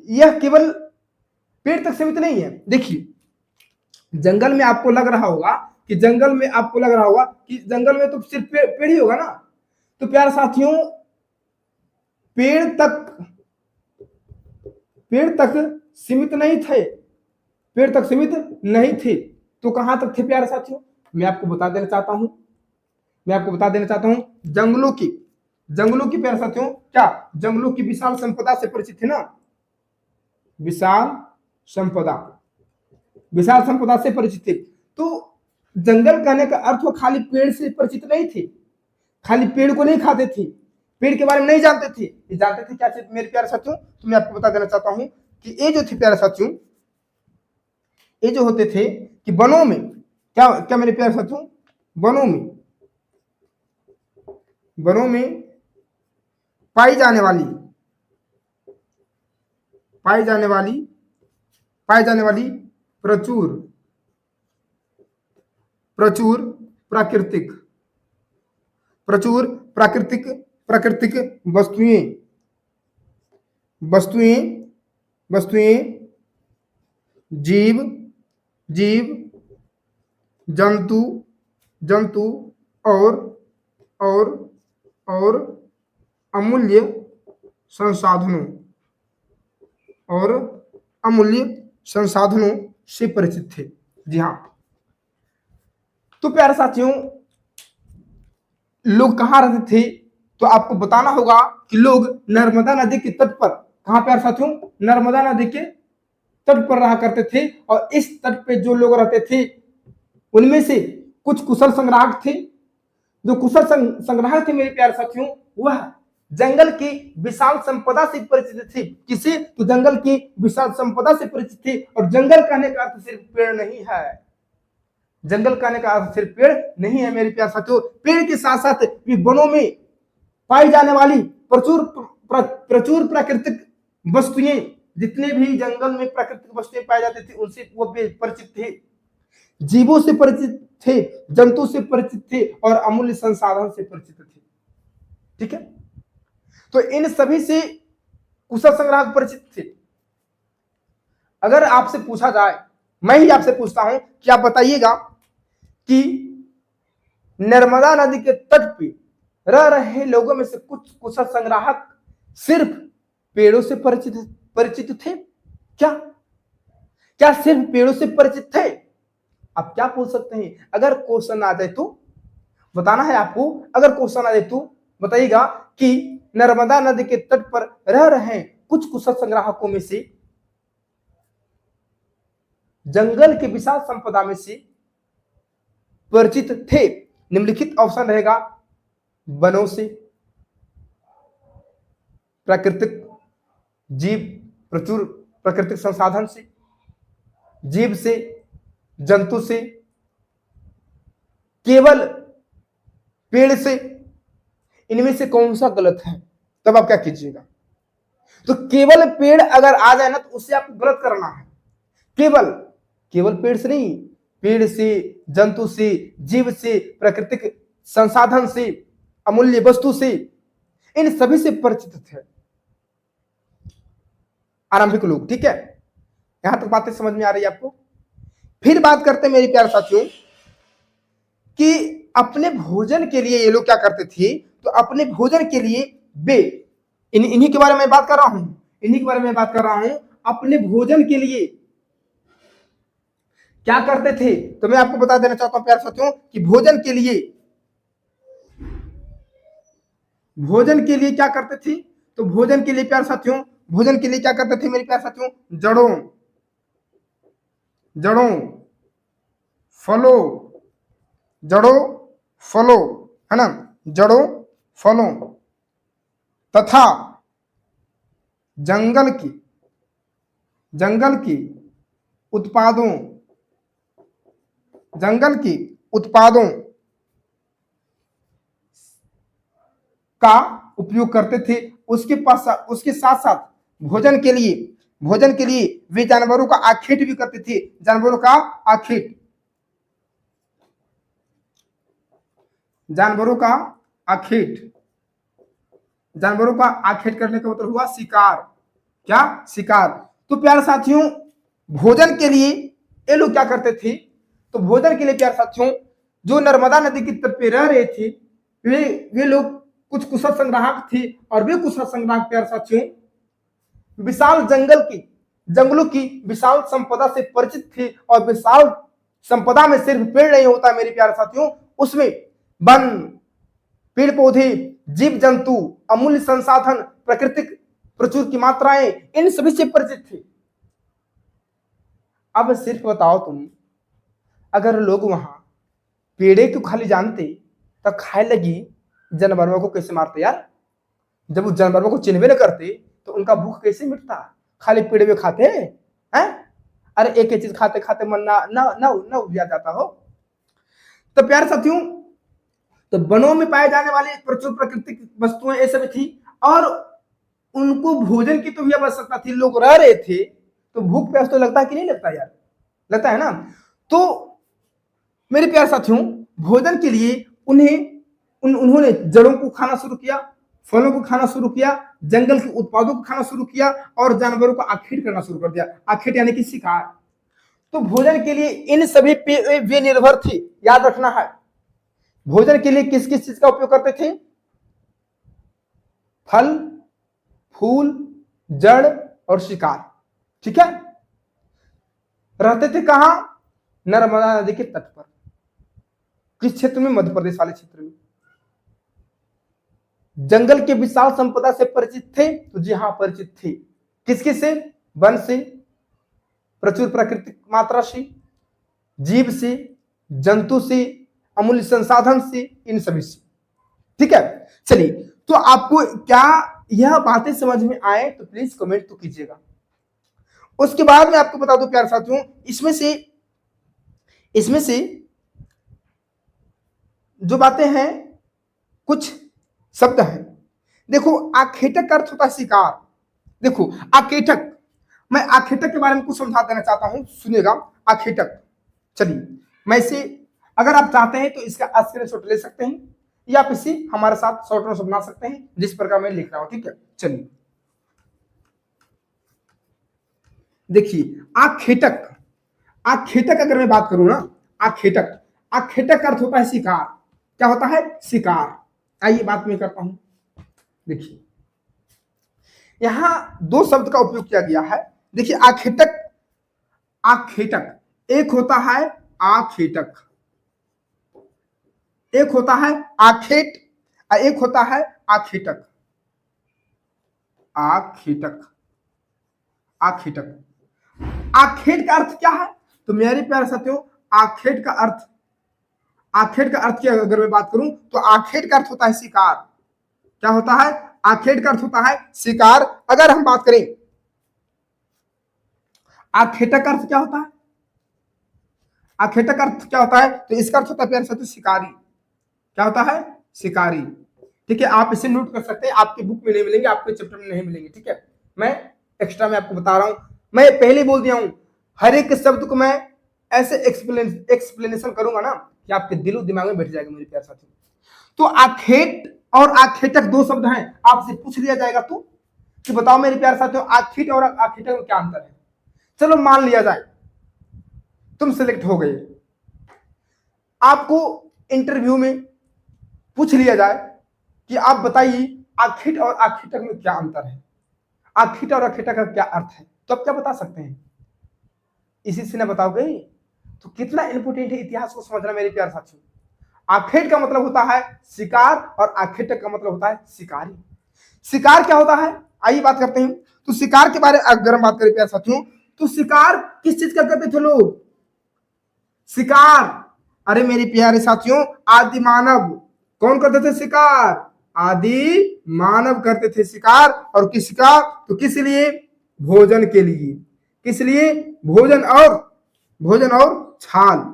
यह केवल पेड़ तक सीमित नहीं है। देखिए जंगल में आपको लग रहा होगा कि जंगल में तो सिर्फ पेड़ ही होगा ना। तो प्यारे साथियों पेड़ तक सीमित नहीं थे। तो कहां तक थे प्यारे साथियों, मैं आपको बता देना चाहता हूं जंगलों की प्यारे साथियों, क्या जंगलों की विशाल संपदा से परिचित थे ना, विशाल संपदा से परिचित थे। तो जंगल कहने का अर्थ वो खाली पेड़ से परिचित नहीं थे, खाली पेड़ को नहीं खाते थे, पेड़ के बारे में नहीं जानते थे। ये जानते थे क्या चीज मेरे प्यारे साथियों, तो मैं आपको बता देना चाहता हूं कि ये जो थे प्यारे साथियों, ये जो होते थे कि वनों में क्या मेरे प्यारे साथियों, वनों में पाई जाने वाली प्रचुर प्राकृतिक वस्तुएं जीव जंतु और अमूल्य संसाधनों से परिचित थे। जी हाँ, तो प्यारे साथियों लोग कहां रहते थे, तो आपको बताना होगा कि लोग नर्मदा नदी के तट पर, कहां प्यारे साथियों, नर्मदा नदी के तट पर रहा करते थे। और इस तट पे जो लोग रहते थे उनमें से कुछ कुशल संग्राहक थे। जो कुशल संग्राहक थे मेरे प्यारे साथियों, वह जंगल की विशाल संपदा से परिचित थे। किसे, तो जंगल की विशाल संपदा से परिचित थे। और जंगल कहने का अर्थ सिर्फ पेड़ नहीं है, जंगल कहने का अर्थ सिर्फ पेड़ नहीं है मेरे प्यारे साथियों। पेड़ के साथ साथ भी वनों में पाई जाने वाली प्रचुर प्राकृतिक वस्तुएं, जितने भी जंगल में प्राकृतिक वस्तुएं पाई जाती थी उनसे वो भी परिचित थे, जीवों से परिचित थे, जंतु से परिचित थे और अमूल्य संसाधन से परिचित थे। ठीक है, तो इन सभी से कुशल संग्राहक परिचित थे। अगर आपसे पूछा जाए, मैं ही आपसे पूछता हूं कि आप बताइएगा कि नर्मदा नदी के तट पे रह रहे लोगों में से कुछ कुशल संग्राहक सिर्फ पेड़ों से परिचित थे क्या? क्या सिर्फ पेड़ों से परिचित थे? आप क्या पूछ सकते हैं? अगर क्वेश्चन आ जाए तो बताना है आपको। अगर क्वेश्चन आ जाए तो बताइएगा कि नर्मदा नदी के तट पर रह रहे कुछ कुशल संग्राहकों में से जंगल की विशाल संपदा में से परिचित थे। निम्नलिखित ऑप्शन रहेगा वनों से, प्राकृतिक जीव, प्रचुर प्राकृतिक संसाधन से, जीव से, जंतु से, केवल पेड़ से। इनमें से कौन सा गलत है? तब आप क्या कीजिएगा? तो केवल पेड़ अगर आ जाए ना तो उससे आपको गलत करना है। केवल केवल पेड़ से नहीं, पेड़ से, जंतु से, जीव से, प्राकृतिक संसाधन से, अमूल्य वस्तु से, इन सभी से परिचित थे आरंभिक लोग। ठीक है, यहां तक बातें समझ में आ रही है आपको? फिर बात करते हैं मेरे प्यारे साथियों कि अपने भोजन के लिए ये लोग क्या करते थे। तो अपने भोजन के लिए वे इन्हीं के बारे में बात कर रहा हूं, इन्हीं के बारे में बात कर रहा हूं। अपने भोजन के लिए क्या करते थे? तो मैं आपको बता देना चाहता हूं प्यारे साथियों कि भोजन के लिए क्या करते थे। तो भोजन के लिए प्यारे साथियों, भोजन के लिए क्या करते थे मेरे प्यारे साथियों? जड़ों फलों है ना, जड़ों फलों तथा जंगल की उत्पादों का उपयोग करते थे। उसके साथ साथ भोजन के लिए वे जानवरों का आखेट भी करते थे। जानवरों का आखेट करने का मतलब हुआ शिकार। क्या? शिकार। तो प्यारे साथियों भोजन के लिए ये लोग क्या करते थे? तो भोजन के लिए प्यारे साथियों जो नर्मदा नदी की तट पे रह रहे थे वे लोग कुछ कुशल संग्राहक थे। और वे कुशल संग्राहक प्यारे साथियों विशाल जंगलों की विशाल संपदा से परिचित थे। और विशाल संपदा में सिर्फ पेड़ नहीं होता मेरे प्यारे साथियों, उसमें वन, पेड़ पौधे, जीव जंतु, अमूल्य संसाधन, प्राकृतिक प्रचुर की मात्राएं, इन सभी से परिचित थे। अब सिर्फ बताओ तुम, अगर लोग वहां पेड़े को खाली जानते तो खाए लगी जानवरों को कैसे मारते यार? जब उस जानवरों को चिन्हवे न करते तो उनका भूख कैसे मिटता? खाली पेड़ में खाते हैं? अरे एक ही चीज खाते खाते मन ना उपजा जाता हो। तो प्यारे साथियों तो वनों में पाए जाने वाले प्रचुर प्राकृतिक वस्तुएं ये सब थी और उनको भोजन की तो भी आवश्यकता थी। लोग रह रहे थे तो भूख प्यास तो लगता है कि नहीं लगता यार? लगता है ना। तो मेरे प्यारे साथियों भोजन के लिए उन्होंने जड़ों को खाना शुरू किया, फलों को खाना शुरू किया, जंगल के उत्पादों को खाना शुरू किया और जानवरों का आखेट करना शुरू कर दिया। आखेट यानी कि शिकार। तो भोजन के लिए इन सभी पे वे निर्भर थे। याद रखना है भोजन के लिए किस किस चीज का उपयोग करते थे? फल, फूल, जड़ और शिकार। ठीक है। रहते थे कहां? नर्मदा नदी के तट पर। किस क्षेत्र में? मध्य प्रदेश वाले क्षेत्र में। जंगल के विशाल संपदा से परिचित थे। तो जी हां परिचित थे। किसके से? वन से, प्रचुर प्राकृतिक मात्रा से, जीव से, जंतु से, अमूल्य संसाधन से, इन सभी से। ठीक है। चलिए तो आपको क्या यह बातें समझ में आए तो प्लीज कमेंट तो कीजिएगा। उसके बाद मैं आपको बता दूं प्यारे साथियों इसमें से जो बातें हैं कुछ शब्द हैं। देखो आखेटक का अर्थ होता है शिकार। देखो आखेटक, मैं आखेटक के बारे में कुछ समझा देना चाहता हूं, सुनिएगा। आखेटक, चलिए मैं इसे अगर आप चाहते हैं तो इसका स्क्रीनशॉट ले सकते हैं या आप इसे हमारे साथ शॉर्ट नोट्स बना सकते हैं जिस प्रकार मैं लिख रहा हूं। ठीक है। चलिए देखिए आखेटक अगर मैं बात करूं ना, आखेटक का अर्थ होता है शिकार। क्या होता है? शिकार। आइए बात मैं करता हूं। देखिए यहां दो शब्द का उपयोग किया गया है। देखिए आखेटक आखेटक। एक होता है आखेटक, एक होता है आखेट और एक होता है आखेटक। आखेटक, आखेटक। आखेट का अर्थ क्या है? तो मेरे प्यारे साथियों, आखेट का अर्थ, आखेट का अर्थ की अगर मैं बात करूं तो आखेट का अर्थ होता है शिकार। क्या होता है? आखेट का अर्थ होता है शिकार। अगर हम बात करें आखेटक का अर्थ क्या होता है, आखेटक का अर्थ क्या होता है, तो इसका अर्थ होता है प्यारे साथियों शिकारी। क्या होता है? शिकारी। ठीक है, आप इसे नोट कर सकते हैं, आपके बुक में नहीं मिलेंगे, आपके चैप्टर में नहीं मिलेंगे। ठीक है, मैं एक्स्ट्रा में आपको बता रहा हूं, मैं पहले बोल दिया हूं, हर एक शब्द को मैं ऐसे एक्सप्लेनेशन करूंगा ना कि आपके दिलो दिमाग में बैठ जाएगा मेरे प्यारे साथियों। तो आखेट और आखेटक दो शब्द हैं, आपसे पूछ लिया जाएगा तो कि बताओ मेरे प्यारे साथियों, आखेट और आखेटक में क्या अंतर है। चलो मान लिया जाए तुम सिलेक्ट हो गए, आपको इंटरव्यू में पूछ लिया जाए कि आप बताइए आखेट और आखेटक में क्या अंतर है, आखेट और आखेटक का क्या अर्थ है, तो आप क्या बता सकते हैं? इसी से ना बताओगे तो कितना इंपोर्टेंट है इतिहास को समझना मेरे प्यारे साथियों। आखेट का मतलब होता है शिकार और आखेटक का मतलब होता है शिकारी। शिकार क्या होता है, आइए बात करते हैं। तो शिकार के बारे में अगर हम बात करें प्यारे साथियों, तो शिकार किस चीज का करते थे लोग? शिकार, अरे मेरे प्यारे साथियों, आदि मानव कौन करते थे शिकार? आदि मानव करते थे शिकार। और किसका? तो किस लिए? भोजन के लिए। किस लिए? भोजन और छाल।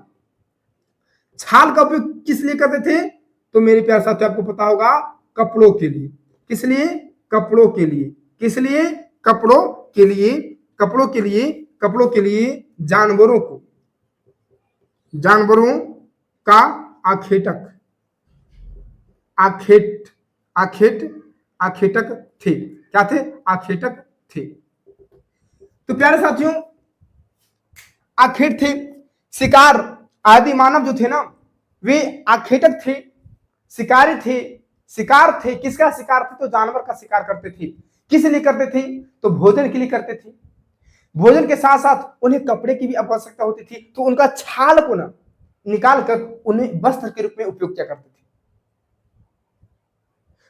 छाल का उपयोग किस लिए करते थे? तो मेरे प्यारे साथियों आपको पता होगा, कपड़ों के लिए। किस लिए? कपड़ों के लिए। किस लिए? कपड़ों के लिए। कपड़ों के लिए, कपड़ों के लिए जानवरों को, जानवरों का आखेटक, आखेट, आखेट, आखेटक थे। क्या थे? आखेटक थे। तो प्यारे साथियों, आखेट थे, शिकार, आदि मानव जो थे ना वे आखेटक थे, शिकारी थे। शिकार थे, किसका शिकार थे? तो जानवर का शिकार करते थे। किस लिए करते थे? तो भोजन के लिए करते थे। भोजन के साथ साथ उन्हें कपड़े की भी आवश्यकता होती थी, तो उनका छाल को ना निकाल कर उन्हें वस्त्र के रूप में उपयोग किया करते थे।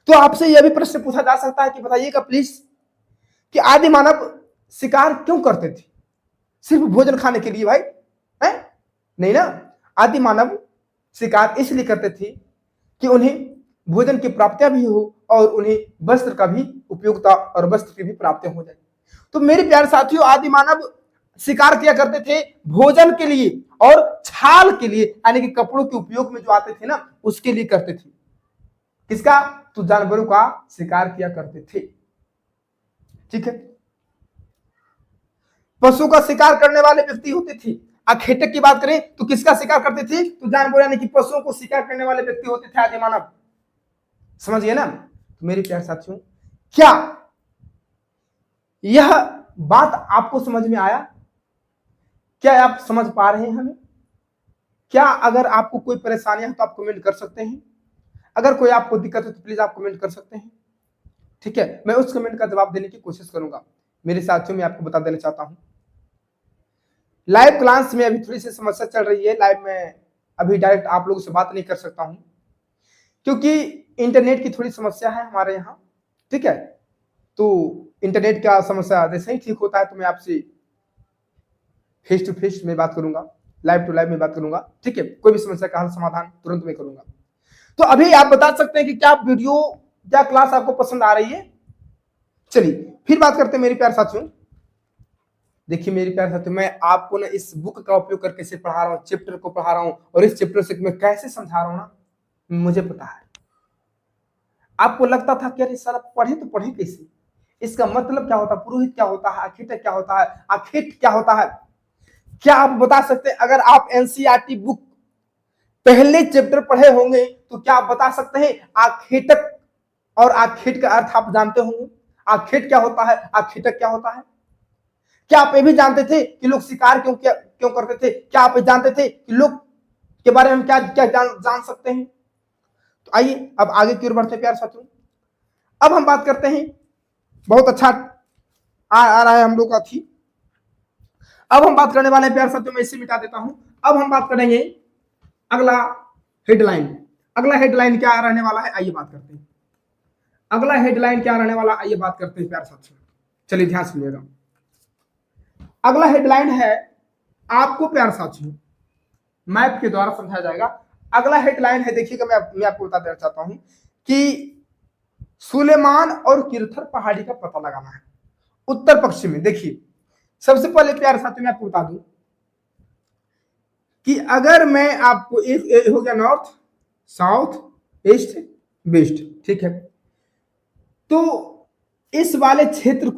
तो आपसे यह भी प्रश्न पूछा जा सकता है कि बताइएगा प्लीज कि आदि मानव शिकार क्यों करते थे? सिर्फ भोजन खाने के लिए भाई है? नहीं ना, आदि मानव शिकार इसलिए करते थे कि उन्हें भोजन की प्राप्तियां भी हो और उन्हें वस्त्र का भी उपयोगिता और वस्त्र की भी प्राप्तियां हो जाए। तो मेरे प्यारे साथियों, आदि मानव शिकार किया करते थे भोजन के लिए और छाल के लिए, यानी कि कपड़ों के उपयोग में जो आते थे ना उसके लिए करते थे। किसका? तो जानवरों का शिकार किया करते थे। ठीक है, पशु का शिकार करने वाले व्यक्ति होते थे। आखेटक की बात करें तो किसका शिकार करते थे? तो जानवर यानी कि पशुओं को शिकार करने वाले व्यक्ति होते थे आदि मानव। समझ गए ना? तो मेरे प्यारे साथियों, क्या यह बात आपको समझ में आया? क्या आप समझ पा रहे हैं हमें? क्या अगर आपको कोई परेशानी है तो आप कमेंट कर सकते हैं, अगर कोई आपको दिक्कत है तो प्लीज आप कमेंट कर सकते हैं। ठीक है, मैं उस कमेंट का जवाब देने की कोशिश करूंगा। मेरे साथियों, मैं आपको बता देना चाहता हूं, लाइव क्लास में अभी थोड़ी सी समस्या चल रही है। लाइव में अभी डायरेक्ट आप लोगों से बात नहीं कर सकता हूं क्योंकि इंटरनेट की थोड़ी समस्या है हमारे यहाँ। ठीक है, तो इंटरनेट का समस्या जैसे ही ठीक होता है तो मैं आपसे फेस टू फेस में बात करूंगा, लाइव टू लाइव में बात करूंगा। ठीक है, कोई भी समस्या का हल समाधान तुरंत मैं करूंगा। तो अभी आप बता सकते हैं कि क्या वीडियो, क्या क्लास आपको पसंद आ रही है? चलिए फिर बात करते हैं मेरे प्यारे साथियों। देखिए मेरे प्यारे साथियों, मैं आपको ना इस बुक का उपयोग करके से पढ़ा रहा हूँ, चैप्टर को पढ़ा रहा हूँ, और इस चैप्टर से मैं कैसे समझा रहा हूँ ना मुझे पता है। आपको लगता था कि अरे साला पढ़े तो पढ़े कैसे, इसका मतलब क्या होता है, पुरोहित क्या होता है, आखेटक क्या होता है, आखेट क्या होता है? क्या आप बता सकते हैं? अगर आप एनसीईआरटी बुक पहले चैप्टर पढ़े होंगे तो क्या आप बता सकते हैं आखेटक और आखेट का अर्थ आप जानते होंगे? आखेट क्या होता है, आखेटक क्या होता है? क्या आप ये भी जानते थे कि लोग शिकार क्यों करते थे? क्या आप जानते थे कि लोग के बारे में हम क्या क्या जान सकते हैं? तो आइए अब आगे की ओर बढ़ते हैं प्यारे साथियों। अब हम बात करते हैं, बहुत अच्छा आ रहा है हम लोग का थी। अब हम बात करने वाले हैं प्यारे साथियों, मैं इसे मिटा देता हूं। अब हम बात करेंगे अगला हेडलाइन। अगला हेडलाइन क्या रहने वाला है, आइए बात करते हैं। अगला हेडलाइन क्या रहने वाला, आइए बात करते हैं प्यारे साथियों। चलिए ध्यान सुनिएगा। अगला हेडलाइन है, आपको प्यारे साथियों मैप के द्वारा समझाया जाएगा। अगला हेडलाइन है, देखिएगा, मैं आपको बता देना चाहता हूं कि सुलेमान और किरथर पहाड़ी का पता लगाना है उत्तर पश्चिम में। देखिए, सबसे पहले प्यारे साथियों मैं आपको बता दूं कि अगर मैं आपको एक हो गया नॉर्थ, साउथ, ईस्ट, वेस्ट, ठीक है, तो इस वाले क्षेत्र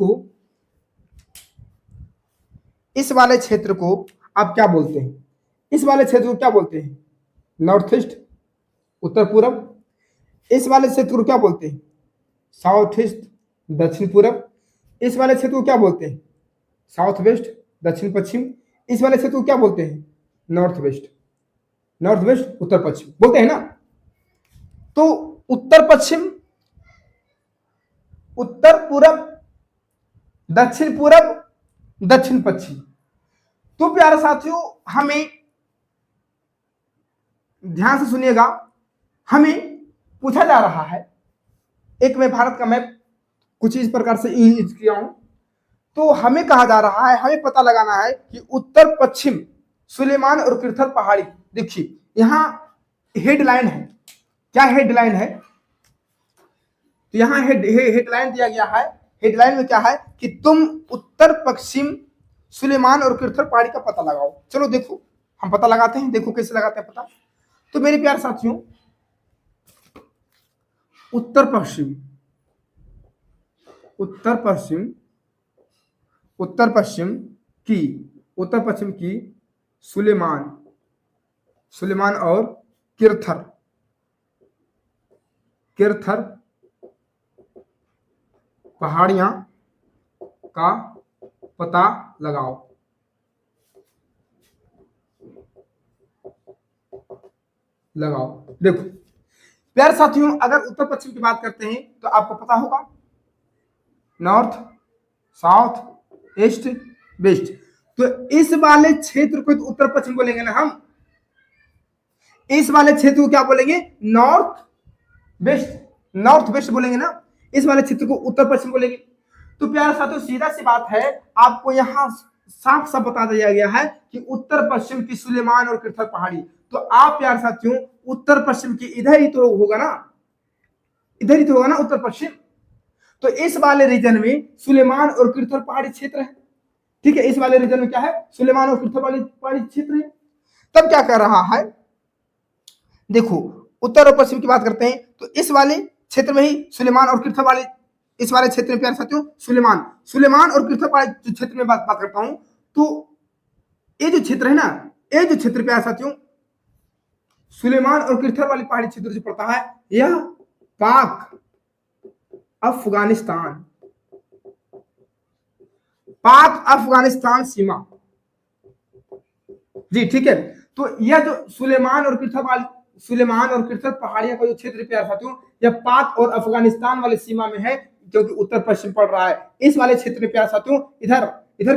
को आप क्या बोलते हैं? इस वाले क्षेत्र को क्या बोलते हैं? नॉर्थ ईस्ट, उत्तर पूर्व। इस वाले क्षेत्र को क्या बोलते हैं? साउथ ईस्ट, दक्षिण पूर्व। इस वाले क्षेत्र को क्या बोलते हैं? साउथ वेस्ट, दक्षिण पश्चिम। इस वाले क्षेत्र को क्या बोलते हैं? नॉर्थ वेस्ट, उत्तर पश्चिम बोलते हैं ना। तो उत्तर पश्चिम, उत्तर पूर्व, दक्षिण पूर्व, दक्षिण पश्चिम। तो प्यारे साथियों, हमें ध्यान से सुनिएगा, हमें पूछा जा रहा है, एक मैं भारत का मैप कुछ इस प्रकार से यूज किया हूं, तो हमें कहा जा रहा है, हमें पता लगाना है कि उत्तर पश्चिम सुलेमान और किरथर पहाड़ी। देखिए यहां हेडलाइन है, क्या हेडलाइन है? तो यहां हेडलाइन दिया गया है। हेडलाइन में क्या है कि तुम उत्तर पश्चिम सुलेमान और किरथर पहाड़ी का पता लगाओ। चलो देखो, हम पता लगाते हैं, देखो कैसे लगाते हैं पता। तो मेरे प्यारे साथियों, उत्तर पश्चिम की सुलेमान और किरथर पहाड़ियां का पता लगाओ। देखो प्यारे साथियों, अगर उत्तर पश्चिम की बात करते हैं तो आपको पता होगा नॉर्थ, साउथ, ईस्ट, वेस्ट। तो इस वाले क्षेत्र को तो उत्तर पश्चिम बोलेंगे ना हम। इस वाले क्षेत्र को क्या बोलेंगे? नॉर्थ वेस्ट बोलेंगे ना। इस वाले क्षेत्र को उत्तर पश्चिम बोलेंगे। तो प्यारे साथियों, सीधा सी बात है, आपको यहां साफ साफ बता दिया गया है कि उत्तर पश्चिम की सुलेमान और किरथर पहाड़ी। तो आप प्यारे साथियों उत्तर पश्चिम की इधर ही तो होगा ना, उत्तर पश्चिम। तो इस वाले रीजन में सुलेमान और किरथर पहाड़ी क्षेत्र है, ठीक है। इस वाले रीजन में क्या है? सुलेमान और किरथर पहाड़ी क्षेत्र है। तब क्या कर रहा है, देखो उत्तर और पश्चिम की बात करते हैं तो इस वाले क्षेत्र में ही सुलेमान और किरथर पहाड़ी, इस वाले क्षेत्र में प्यारे साथियों सुलेमान और किरथर पहाड़ी क्षेत्र में बात करता हूं, तो ये जो क्षेत्र है ना, ये जो क्षेत्र प्यारे साथियों सुलेमान और किरथर वाली पहाड़ी क्षेत्र जो पड़ता है, यह पाक अफगानिस्तान सीमा, जी ठीक है। तो यह जो सुलेमान और किरथर पहाड़ियां का जो क्षेत्र प्यारे साथियों, यह पाक और अफगानिस्तान वाले सीमा में है, क्योंकि उत्तर पश्चिम पड़ रहा है। इस वाले क्षेत्र में प्यारे साथियों इधर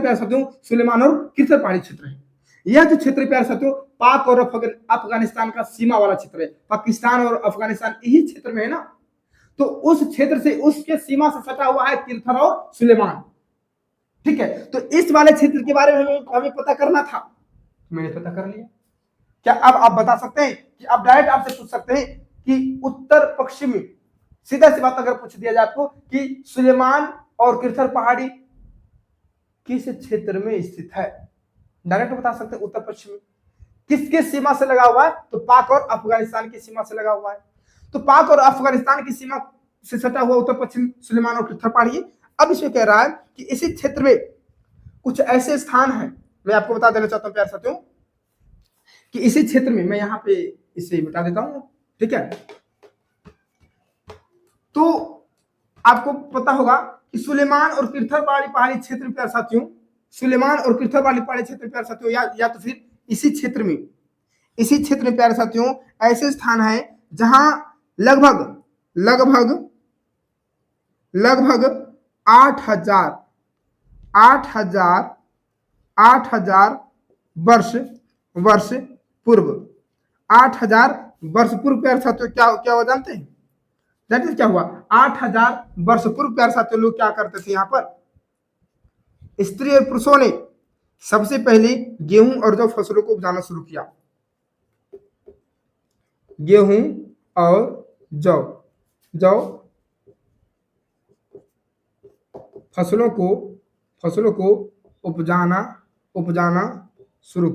प्यारे साथियों सुलेमान और किरथर पहाड़ी क्षेत्र है। यह जो क्षेत्र प्यारे साथियों पाक और अफगानिस्तान का सीमा वाला क्षेत्र है। पाकिस्तान और अफगानिस्तान यही क्षेत्र में है ना। तो उस क्षेत्र से, उसके सीमा से सटा हुआ है किरथर और सुलेमान, ठीक है। तो इस वाले क्षेत्र के बारे में हमें पता करना था, मैंने पता कर लिया। क्या अब आप बता सकते हैं कि अब डायरेक्ट आपसे पूछ सकते हैं कि उत्तर पश्चिमी, सीधा सी बात अगर पूछ दिया जाए आपको कि सुलेमान और किरथर पहाड़ी किस क्षेत्र में स्थित है, डायरेक्ट बता सकते हैं उत्तर पश्चिमी। किसके सीमा से लगा हुआ है? तो पाक और अफगानिस्तान की सीमा से लगा हुआ है। तो पाक और अफगानिस्तान की सीमा से सटा हुआ उत्तर पश्चिम सुलेमान और किरथर पहाड़ी। अब इसमें कह रहा है कि इसी क्षेत्र में कुछ ऐसे स्थान हैं, मैं आपको बता देना चाहता हूं प्यारे साथियों कि इसी क्षेत्र में, मैं यहां पे इसे मिटा देता हूं, ठीक है। तो आपको पता होगा कि सुलेमान और किरथर पहाड़ी क्षेत्र में प्यारे साथियों, सुलेमान और किरथर पहाड़ी क्षेत्र में प्यारे साथियों, या तो फिर इसी क्षेत्र में प्यारे साथियों ऐसे स्थान है जहां लगभग 8,000 8,000 वर्ष वर्ष पूर्व। 8,000 वर्ष पूर्व प्यारे साथियों क्या क्या हुआ जानते हैं? दैट इज क्या हुआ? 8,000 वर्ष पूर्व प्यारे साथियों लोग क्या करते थे? यहाँ पर स्त्री और पुरुषों ने सबसे पहले गेहूं और जौ फसलों को उपजाना शुरू किया। गेहूं और जौ जौ फसलों को उपजाना शुरू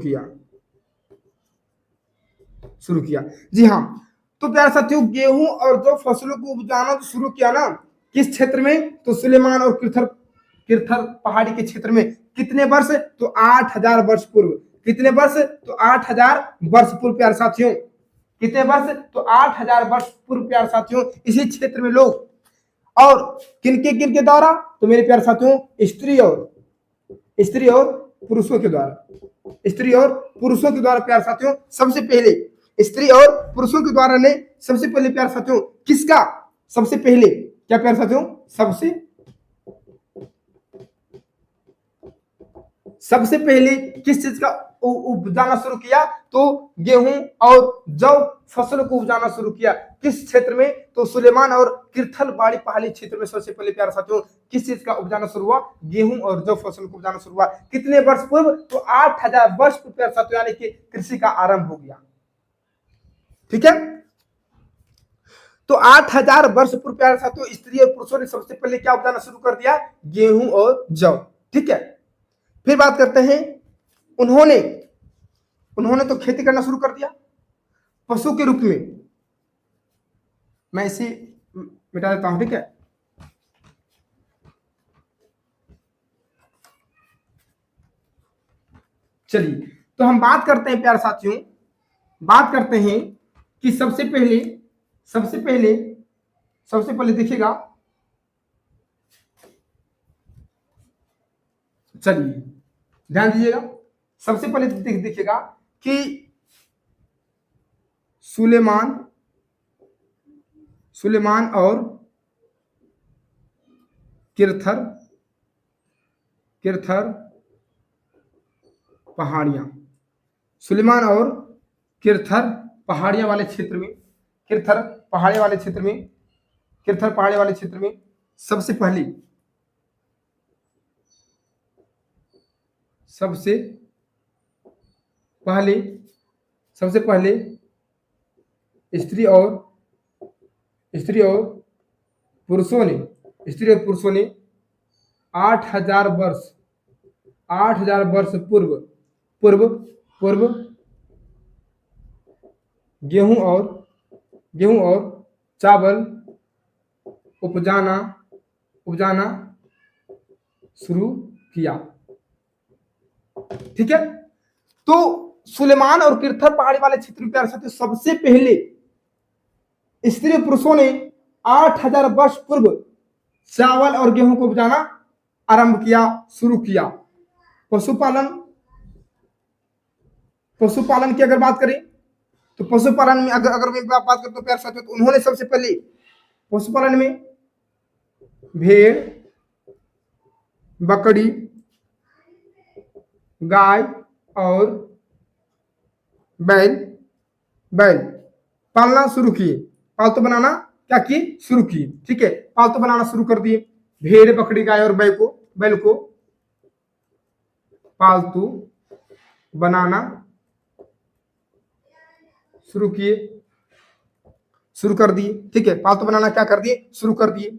किया। जी हाँ, तो प्यारे साथियों गेहूं और जौ फसलों को उपजाना तो शुरू किया ना, किस क्षेत्र में? तो सुलेमान और किरथर पहाड़ी के क्षेत्र में। कितने वर्ष? तो 8,000 वर्ष पूर्व। कितने वर्ष? तो 8,000 वर्ष पूर्व प्यारे साथियों। कितने वर्ष? तो 8,000 वर्ष पूर्व प्यारे साथियों इसी क्षेत्र में लोग, और किनके द्वारा? तो मेरे प्यारे साथियों स्त्री और पुरुषों के द्वारा प्यारे साथियों सबसे पहले स्त्री और पुरुषों के द्वारा ने सबसे पहले प्यारे साथियों किसका? सबसे पहले क्या प्यारे साथियों? सबसे पहले किस चीज का उपजाना शुरू किया? तो गेहूं और जौ फसलों को उपजाना शुरू किया। किस क्षेत्र में? तो सुलेमान और किरथल बाड़ी पहाड़ी क्षेत्र में सबसे पहले प्यारे साथियों किस चीज का उपजाना शुरू हुआ? गेहूं और जौ फसल को उपजाना शुरू हुआ। कितने वर्ष पूर्व? तो 8,000 वर्ष पूर्व प्यारे साथियों, यानी कि कृषि का आरंभ हो गया। ठीक है, तो 8,000 वर्ष पूर्व प्यारे साथियों स्त्री और पुरुषों ने सबसे पहले क्या उपजाना शुरू कर दिया? गेहूं और जौ। ठीक है, फिर बात करते हैं उन्होंने तो खेती करना शुरू कर दिया पशु के रूप में। मैं इसे मिटा देता हूं। ठीक है, चलिए तो हम बात करते हैं प्यारे साथियों, बात करते हैं कि सबसे पहले देखिएगा, चलिए ध्यान दीजिएगा, सबसे पहले देखिएगा कि सुलेमान और किरथर पहाड़ियां, सुलेमान और किरथर पहाड़ियां वाले क्षेत्र में, किरथर पहाड़ी वाले क्षेत्र में सबसे पहले स्त्री और पुरुषों ने 8,000 वर्ष पूर्व गेहूं और चावल उपजाना शुरू किया। ठीक है, तो सुलेमान और किरथर पहाड़ी वाले क्षेत्र में प्यारे साथियों सबसे पहले स्त्री पुरुषों ने 8,000 वर्ष पूर्व चावल और गेहूं को उपजाना आरंभ किया, शुरू किया। पशुपालन की अगर बात करें तो पशुपालन में अगर मैं बात करता हूं प्यारे साथियों, तो उन्होंने सबसे पहले पशुपालन में भेड़, बकरी, गाय और बैल पालना शुरू किए, पालतू बनाना क्या किए? शुरू किए। ठीक है, पालतू बनाना शुरू कर दिए। भेड़, बकरी, गाय और बैल को पालतू बनाना शुरू कर दिए। ठीक है, पालतू बनाना क्या कर दिए? शुरू कर दिए।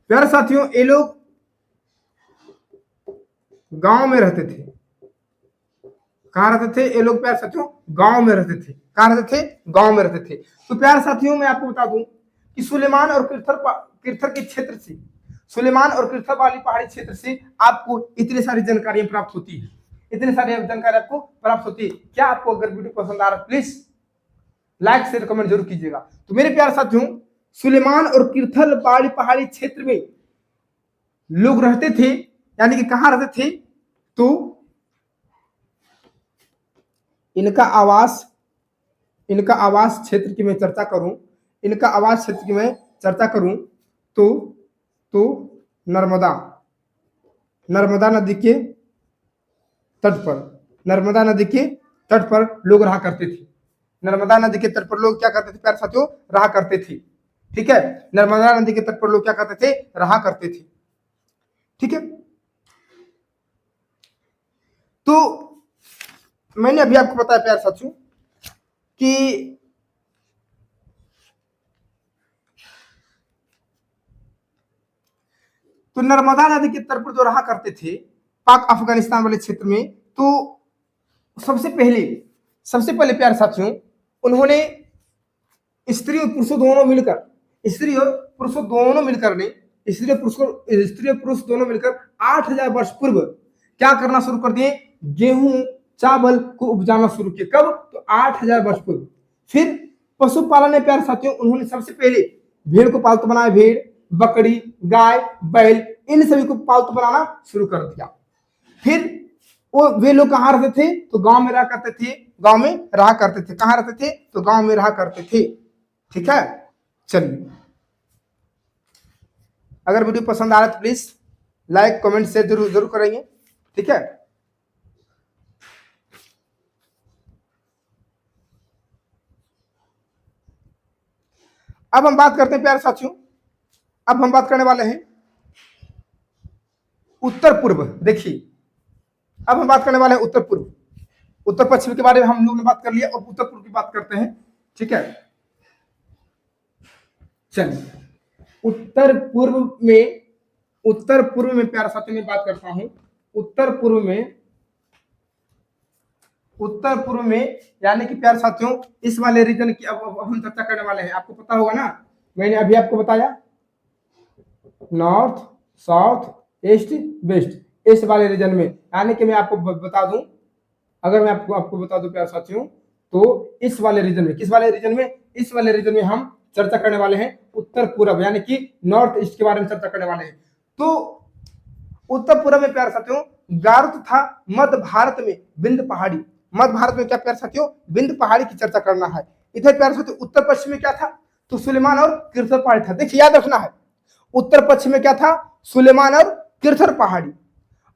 प्यारे साथियों ये लोग गांव में रहते थे। कहां रहते थे ये लोग प्यारे साथियों? गांव में रहते थे। कहां रहते थे? गांव में रहते थे। तो प्यारे साथियों मैं आपको बता दूं कि सुलेमान और किरथर के क्षेत्र से, सुलेमान और किरथर वाली पहाड़ी क्षेत्र से आपको इतनी सारी जानकारियां प्राप्त होती है, आपको प्राप्त होती है। क्या आपको अगर वीडियो पसंद आ रहा है प्लीज लाइक शेयर कमेंट जरूर कीजिएगा। तो मेरे प्यारे साथियों सुलेमान और किरथर वाली पहाड़ी क्षेत्र में लोग रहते थे, यानी कि कहां रहते थे? तो इनका आवास क्षेत्र की मैं चर्चा करूं, तो नर्मदा नदी के तट पर, नर्मदा नदी के तट पर लोग रहा करते थे। नर्मदा नदी के तट पर लोग क्या करते थे प्यारे साथियों, रहा करते थे। ठीक है, नर्मदा नदी के तट पर लोग क्या करते थे, रहा करते थे। ठीक है, तो मैंने अभी आपको बताया प्यारे साथियों कि तो नर्मदा नदी के तट पर जो रहा करते थे पाक अफगानिस्तान वाले क्षेत्र में, तो सबसे पहले प्यारे साथियों उन्होंने स्त्री और पुरुषों दोनों मिलकर, स्त्री और पुरुष दोनों मिलकर 8000 वर्ष पूर्व क्या करना शुरू कर दिए, गेहूं चावल को उपजाना शुरू किए। कब, तो 8000 वर्ष पूर्व। फिर पशुपालन में प्यारे साथियों उन्होंने सबसे पहले भेड़ को पालतू बनाया, भेड़, बकरी, गाय, बैल, इन सभी को पालतू बनाना शुरू कर दिया। फिर वे लोग कहाँ रहते थे, तो गांव में रहा करते थे, गांव में रहा करते थे। कहाँ रहते थे, तो गांव में रहा करते थे। ठीक है, चलिए, अगर वीडियो पसंद आ रहा है तो प्लीज लाइक कमेंट शेयर जरूर करेंगे। ठीक है, अब हम बात करते हैं प्यारे साथियों, अब हम बात करने वाले हैं उत्तर पूर्व। देखिए, अब हम बात करने वाले हैं उत्तर पूर्व। उत्तर पश्चिम के बारे में हम लोग ने बात कर लिया, और उत्तर पूर्व की बात करते हैं। ठीक है, चलिए, उत्तर पूर्व में प्यारे साथियों में बात करता हूं। उत्तर पूर्व में यानी कि प्यारे साथियों इस वाले रीजन की अब हम चर्चा करने वाले हैं। आपको पता होगा ना, मैंने अभी आपको बताया नॉर्थ, साउथ, ईस्ट, वेस्ट, इस वाले रीजन में। यानी कि मैं आपको बता दूं, अगर मैं आपको बता दूं प्यारे साथियों, तो इस वाले रीजन में, किस वाले रीजन में, इस वाले रीजन में हम चर्चा करने वाले हैं उत्तर पूर्व यानी कि नॉर्थ ईस्ट के बारे में चर्चा करने वाले हैं। तो उत्तर पूर्व में प्यारे साथियों गारो तथा मध्य भारत में विंध्य पहाड़ी, मध्य भारत में क्या प्यारे साथियों, विंध्य पहाड़ी की चर्चा करना है। इधर प्यारे साथियों उत्तर पश्चिम में क्या था, तो सुलेमान और किरथर पहाड़ी था। देखिए, याद रखना है, उत्तर पश्चिम में क्या था, सुलेमान और किरथर पहाड़ी,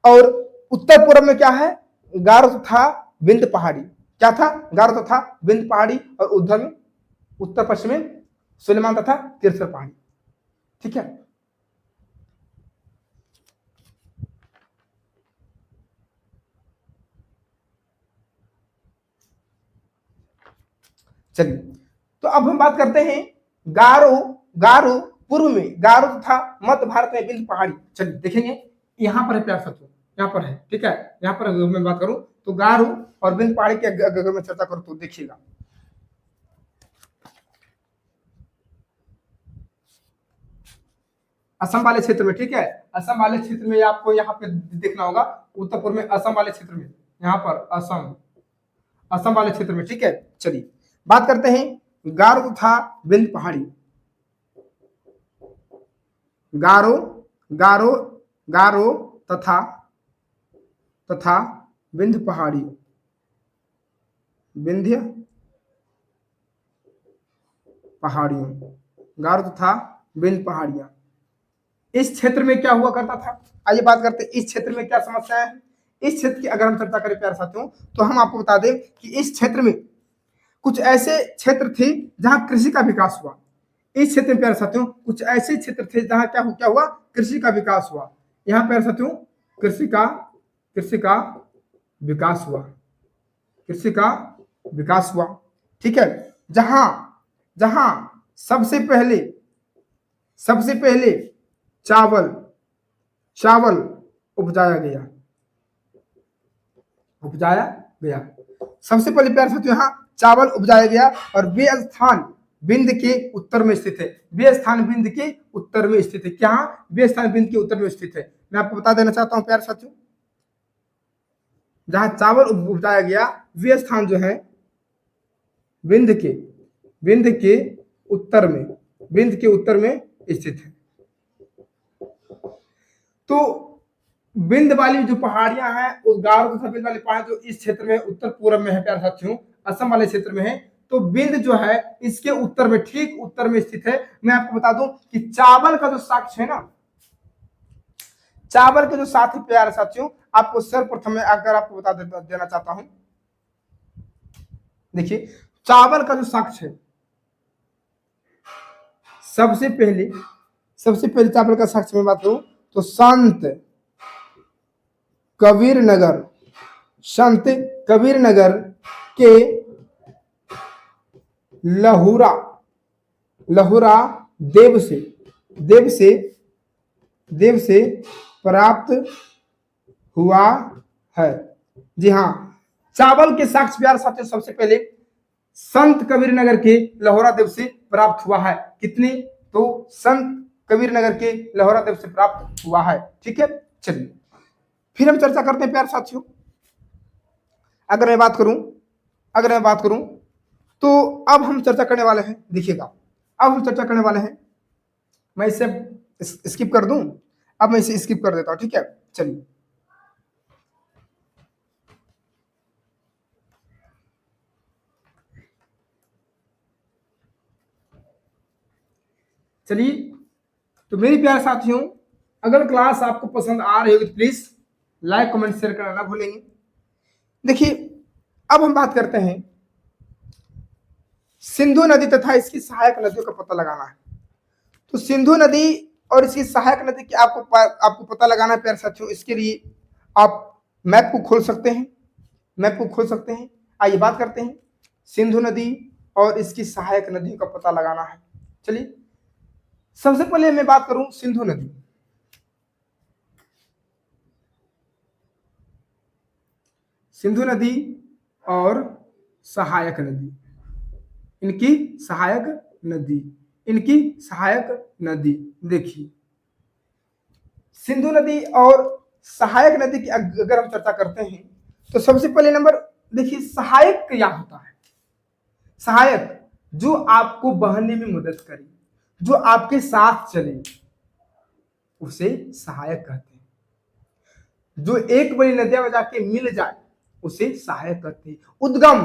और उत्तर पूर्व में क्या है, गारो तथा विंध्य पहाड़ी। क्या था, गारो तथा विंध्य पहाड़ी, और उधर में उत्तर पश्चिम में सुलेमान तथा किरथर पहाड़ी। ठीक है, चलिए, तो अब हम बात करते हैं गारो पूर्व में, गारो तथा मध्य भारत में विंध्य पहाड़ी। चलिए देखेंगे, यहाँ पर है प्यारे साथियों, यहाँ पर है। ठीक है, यहाँ पर अगर मैं बात करूं तो गारो और विंध्य पहाड़ी की अगर मैं चर्चा करूं तो देखिएगा, असम वाले क्षेत्र में। ठीक है, असम वाले क्षेत्र में आपको यहाँ पे देखना होगा, उत्तर पूर्व में असम वाले क्षेत्र में, यहाँ पर असम वाले क्षेत्र में। ठीक है, चलिए बात करते हैं गारो तथा विंध्य पहाड़ी। गारो तथा विंध्य पहाड़ी, विंध्य पहाड़ियों, गारो तथा विंध्य पहाड़ियां। इस क्षेत्र में क्या हुआ करता था, आइए बात करते हैं इस क्षेत्र में क्या समस्या है। इस क्षेत्र की अगर हम चर्चा करें प्यारे साथियों, तो हम आपको बता दें कि इस क्षेत्र में कुछ ऐसे क्षेत्र थे जहां कृषि का विकास हुआ। इस क्षेत्र में प्यारे साथियों कुछ ऐसे क्षेत्र थे जहां क्या हुआ, कृषि का विकास हुआ। यहाँ प्यारे साथियों कृषि का विकास हुआ। ठीक है, जहां सबसे पहले चावल उपजाया गया। सबसे पहले प्यारे साथियों यहाँ चावल उपजाया गया, और वे स्थान विंध्य के उत्तर में स्थित है। वे स्थान विंध्य के उत्तर में स्थित है। क्या, वे स्थान विंध्य के उत्तर में स्थित है। मैं आपको बता देना चाहता हूं प्यारे साथियों, जहां चावल उपजाया गया वे स्थान जो है विंध्य के उत्तर में स्थित है। तो विंध्य वाली जो पहाड़ियां हैं, उस गारो तथा विंध्य वाली पहाड़ियां जो इस क्षेत्र में उत्तर पूर्व में है प्यारे साथियों, असम वाले क्षेत्र में है, तो विंध्य जो है इसके उत्तर में, ठीक उत्तर में स्थित है। मैं आपको बता दूं कि चावल का जो साक्ष्य है ना, चावल के जो साथी प्यारे साथियों, आपको सर्वप्रथम में अगर आपको बता देना चाहता हूं, देखिए चावल का जो साक्ष्य है, सबसे पहले चावल का साक्ष्य में बात करूं तो संत कबीर नगर के लहुरा देव से प्राप्त हुआ है। जी हाँ, चावल के साक्ष्य प्यारे साथियों सबसे पहले संत कबीर नगर के लहोरा देव से प्राप्त हुआ है। कितनी? तो संत कबीर नगर के लहोरा देव से प्राप्त हुआ है। ठीक है, चलिए फिर हम चर्चा करते हैं प्यारे साथियों। अगर मैं बात करूं तो अब हम चर्चा करने वाले हैं, देखिएगा अब हम चर्चा करने वाले हैं, मैं इसे स्किप कर दूं, अब मैं इसे स्किप कर देता हूं। ठीक है, चलिए तो मेरी प्यारे साथियों, अगर क्लास आपको पसंद आ रही होगी तो प्लीज लाइक कमेंट शेयर करना ना भूलेंगे। देखिए अब हम बात करते हैं सिंधु नदी तथा इसकी सहायक नदियों का पता लगाना है। तो सिंधु नदी और इसकी सहायक नदी की आपको पता लगाना है प्यारे साथियों। इसके लिए आप मैप को खोल सकते हैं। आइए बात करते हैं सिंधु नदी और इसकी सहायक नदियों का पता लगाना है। चलिए सबसे पहले मैं बात करूं सिंधु नदी और सहायक नदी, इनकी सहायक नदी देखिए सिंधु नदी और सहायक नदी की अगर हम चर्चा करते हैं तो सबसे पहले नंबर देखिए, सहायक क्या होता है? सहायक जो आपको बहने में मदद करे, जो आपके साथ चले, उसे सहायक कहते हैं। जो एक बड़ी नदिया में जाके मिल जाए उसे सहायक कहते हैं। उद्गम,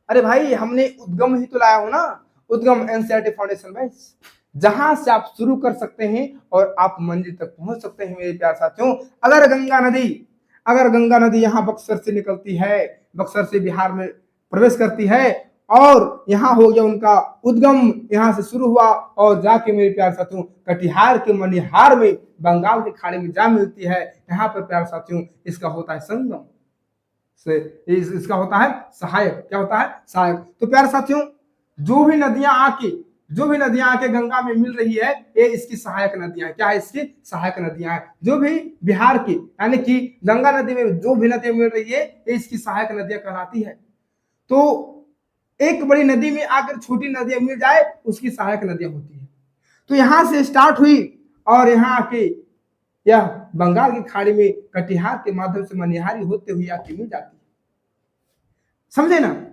अरे भाई हमने उद्गम ही तो लाया हो ना, उद्गम एनसीईआरटी फाउंडेशन में, जहां से आप शुरू कर सकते हैं और आप मंजिल तक पहुंच सकते हैं। मेरे प्यारे साथियों, अगर गंगा नदी यहाँ बक्सर से निकलती है, बक्सर से बिहार में प्रवेश करती है और यहाँ हो गया उनका उद्गम, यहाँ से शुरू हुआ और जाके मेरे प्यारे साथियों कटिहार के मनिहार में बंगाल की खाड़ी में जा मिलती है। यहाँ पर प्यारे साथियों इसका होता है संगम, इसका होता है सहायक। क्या होता है? सहायक। तो प्यारे साथियों जो भी नदियां आके गंगा में मिल रही है, ये इसकी सहायक नदियां हैं। क्या है? इसकी सहायक नदियां हैं। जो भी बिहार की यानी कि गंगा नदी में जो भी नदियां मिल रही है, ये इसकी सहायक नदियां कहलाती है। तो एक बड़ी नदी में आकर छोटी नदियां मिल जाए, उसकी सहायक नदियां होती है। तो यहां से स्टार्ट हुई और यहाँ आके यह बंगाल की खाड़ी में कटिहार के माध्यम से मनिहारी होते हुए आके मिल जाती है। समझे ना?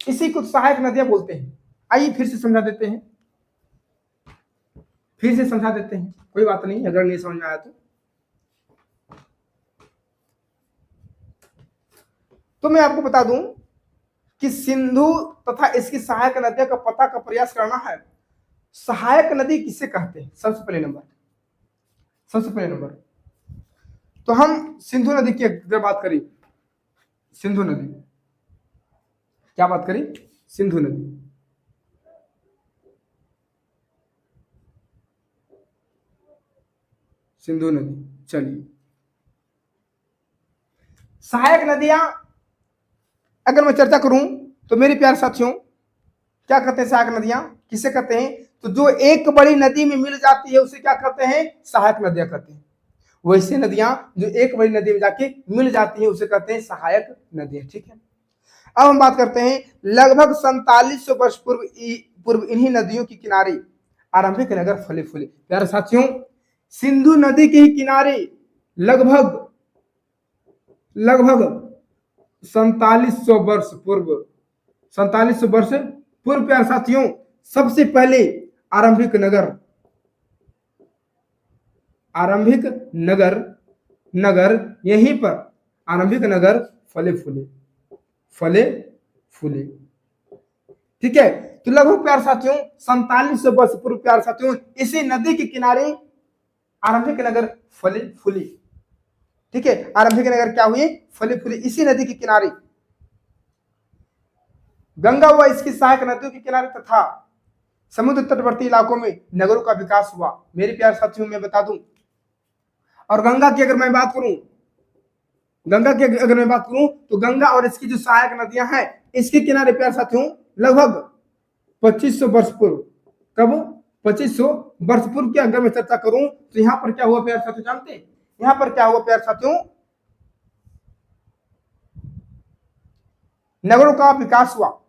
इसी को सहायक नदियां बोलते हैं। आइए फिर से समझा देते हैं, कोई बात नहीं अगर नहीं समझ में आया तो मैं आपको बता दूं कि सिंधु तथा इसकी सहायक नदियों का पता का प्रयास करना है। सहायक नदी किसे कहते हैं? सबसे पहले नंबर तो हम सिंधु नदी की अगर बात करें, सिंधु नदी चलिए सहायक नदियां अगर मैं चर्चा करूं तो मेरे प्यारे साथियों क्या कहते हैं? सहायक नदियां किसे कहते हैं? तो जो एक बड़ी नदी में मिल जाती है उसे क्या कहते हैं? सहायक नदियां कहते हैं। वैसे नदियां जो एक बड़ी नदी में जाके मिल जाती है उसे कहते हैं सहायक नदियां। ठीक है, अब हम बात करते हैं लगभग 4700 वर्ष पूर्व इन्हीं नदियों के किनारे आरंभिक नगर फले फूले। प्यारे साथियों सिंधु नदी के किनारे लगभग 4700 वर्ष पूर्व प्यारे साथियों सबसे पहले आरंभिक नगर यहीं पर आरंभिक नगर फले फूले। ठीक है, तो लगभग प्यारे साथियों 4700 वर्ष पूर्व प्यारे साथियों इसी नदी के किनारे आरंभिक नगर फले फूले। ठीक है, आरंभिक नगर क्या हुए? फले फूले। इसी नदी के किनारे गंगा व इसकी सहायक नदियों के किनारे तथा समुद्र तटवर्ती इलाकों में नगरों का विकास हुआ। मेरे प्यारे साथियों, मैं बता दूं, और गंगा की अगर मैं बात करूं, तो गंगा और इसकी जो सहायक नदियां हैं, इसके किनारे प्यारे साथियों लगभग 2500 वर्ष पूर्व, कब? 2500 वर्ष पूर्व की अगर मैं चर्चा करूं तो यहां पर क्या हुआ प्यारे साथियों, जानते हैं यहां पर क्या हुआ प्यारे साथियों? नगरों का विकास हुआ।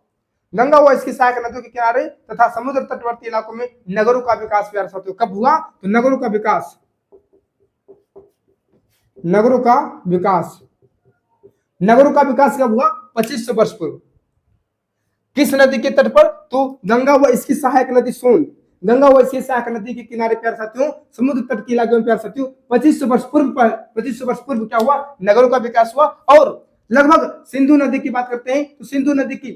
गंगा व इसकी सहायक नदियों के किनारे तथा समुद्र तटवर्ती इलाकों में नगरों का विकास प्यारे साथियों कब हुआ? तो नगरों का विकास कब हुआ? 2500 वर्ष पूर्व। किस नदी के तट पर? तो गंगा व इसकी सहायक नदी सोन, गंगा व इसकी सहायक नदी के किनारे प्यारे साथियों समुद्र तट के इलाके में प्यारे साथियों 2500 वर्ष पूर्व क्या हुआ? नगरों का विकास हुआ। और लगभग सिंधु नदी की बात करते हैं तो सिंधु नदी की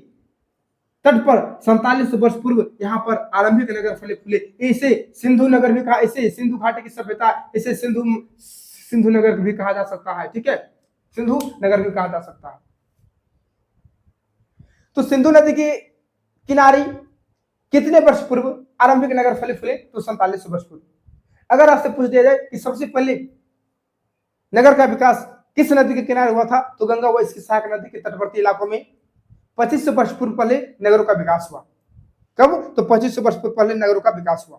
तट पर 47 वर्ष पूर्व यहाँ पर आरंभिक नगर फले फूले। इसे सिंधु नगर भी कहा, इसे सिंधु घाटी की सभ्यता, इसे सिंधु नगर भी कहा जा सकता है। ठीक है, सिंधु नगर भी कहा जा सकता है। तो सिंधु नदी के किनारे कितने वर्ष पूर्व आरंभिक नगर फले फूले? तो 47 वर्ष पूर्व। अगर आपसे पूछ दिया जाए कि सबसे पहले नगर का विकास किस नदी के किनारे हुआ था, तो गंगा व इसकी सहायक नदी के तटवर्ती इलाकों में 2500 वर्ष पूर्व पहले नगरों का विकास हुआ। कब? तो 2500 वर्ष पूर्व पहले नगरों का विकास हुआ।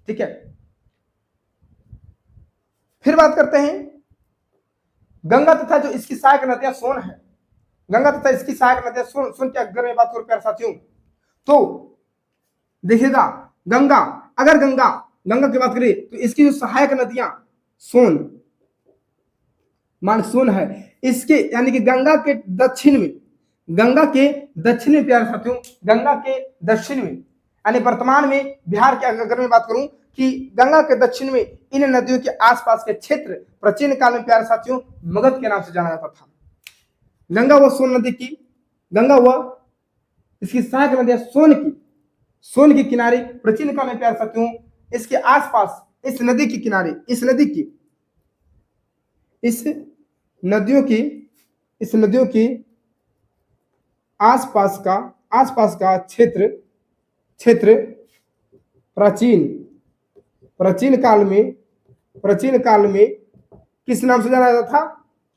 ठीक है, फिर बात करते हैं गंगा तथा जो इसकी सहायक नदियां सोन है, गंगा तथा इसकी सहायक नदियां सोन की अगर मैं बात करूं प्यारे साथियों, तो देखिएगा अगर गंगा की बात करें तो इसकी जो सहायक नदियां सोन है, इसके यानी कि गंगा के दक्षिण में प्यारे साथियों, गंगा के दक्षिण में यानी वर्तमान में बिहार के अगर मैं बात करूं कि गंगा के दक्षिण में इन नदियों के आसपास के क्षेत्र प्राचीन काल में प्यारे साथियों मगध के नाम से जाना जाता था। गंगा व इसकी सहायक नदियां सोन के किनारे प्राचीन काल में प्यारे साथियों इसके आसपास इस नदियों की आसपास का क्षेत्र प्राचीन काल में किस नाम से जाना जाता था?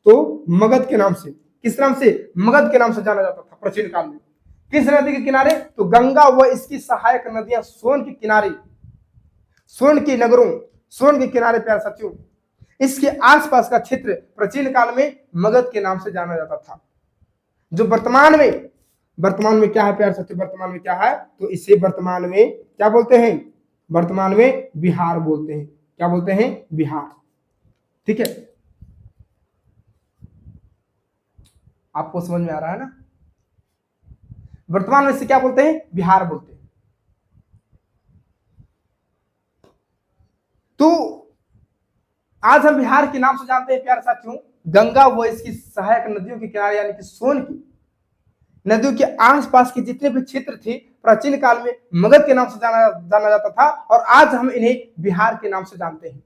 तो मगध के नाम से। किस नाम से? मगध के नाम से जाना जाता था प्राचीन काल में। किस नदी के किनारे? तो गंगा व इसकी सहायक नदियां सोन के किनारे प्यारे साथियों इसके आसपास का क्षेत्र प्राचीन काल में मगध के नाम से जाना जाता था। जो वर्तमान में क्या है प्यारे साथियों? वर्तमान में क्या है? तो इसे वर्तमान में क्या बोलते हैं? वर्तमान में बिहार बोलते हैं। क्या बोलते हैं? बिहार। ठीक है, आपको समझ में आ रहा है ना? वर्तमान में इसे क्या बोलते हैं? बिहार बोलते हैं। तो आज हम बिहार के नाम से जानते हैं प्यारे साथियों गंगा व इसकी सहायक नदियों के किनारे यानी कि सोन की नदियों के आसपास के जितने भी क्षेत्र थे प्राचीन काल में मगध के नाम से जाना जाता था, और आज हम इन्हें बिहार के नाम से जानते हैं।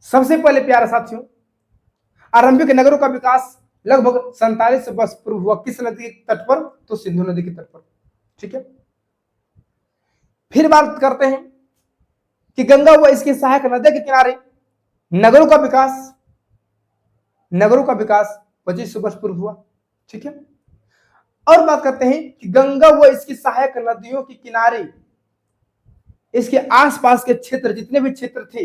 सबसे पहले प्यारे साथियों आरंभिक नगरों का विकास लगभग 47 वर्ष पूर्व हुआ। किस नदी के तट पर? तो सिंधु नदी के तट पर। ठीक है, फिर बात करते हैं कि गंगा व इसकी सहायक नदी के किनारे नगरों का विकास 2500 वर्ष पूर्व हुआ। ठीक है, और बात करते हैं कि गंगा व इसकी सहायक नदियों के किनारे इसके आसपास के क्षेत्र जितने भी क्षेत्र थे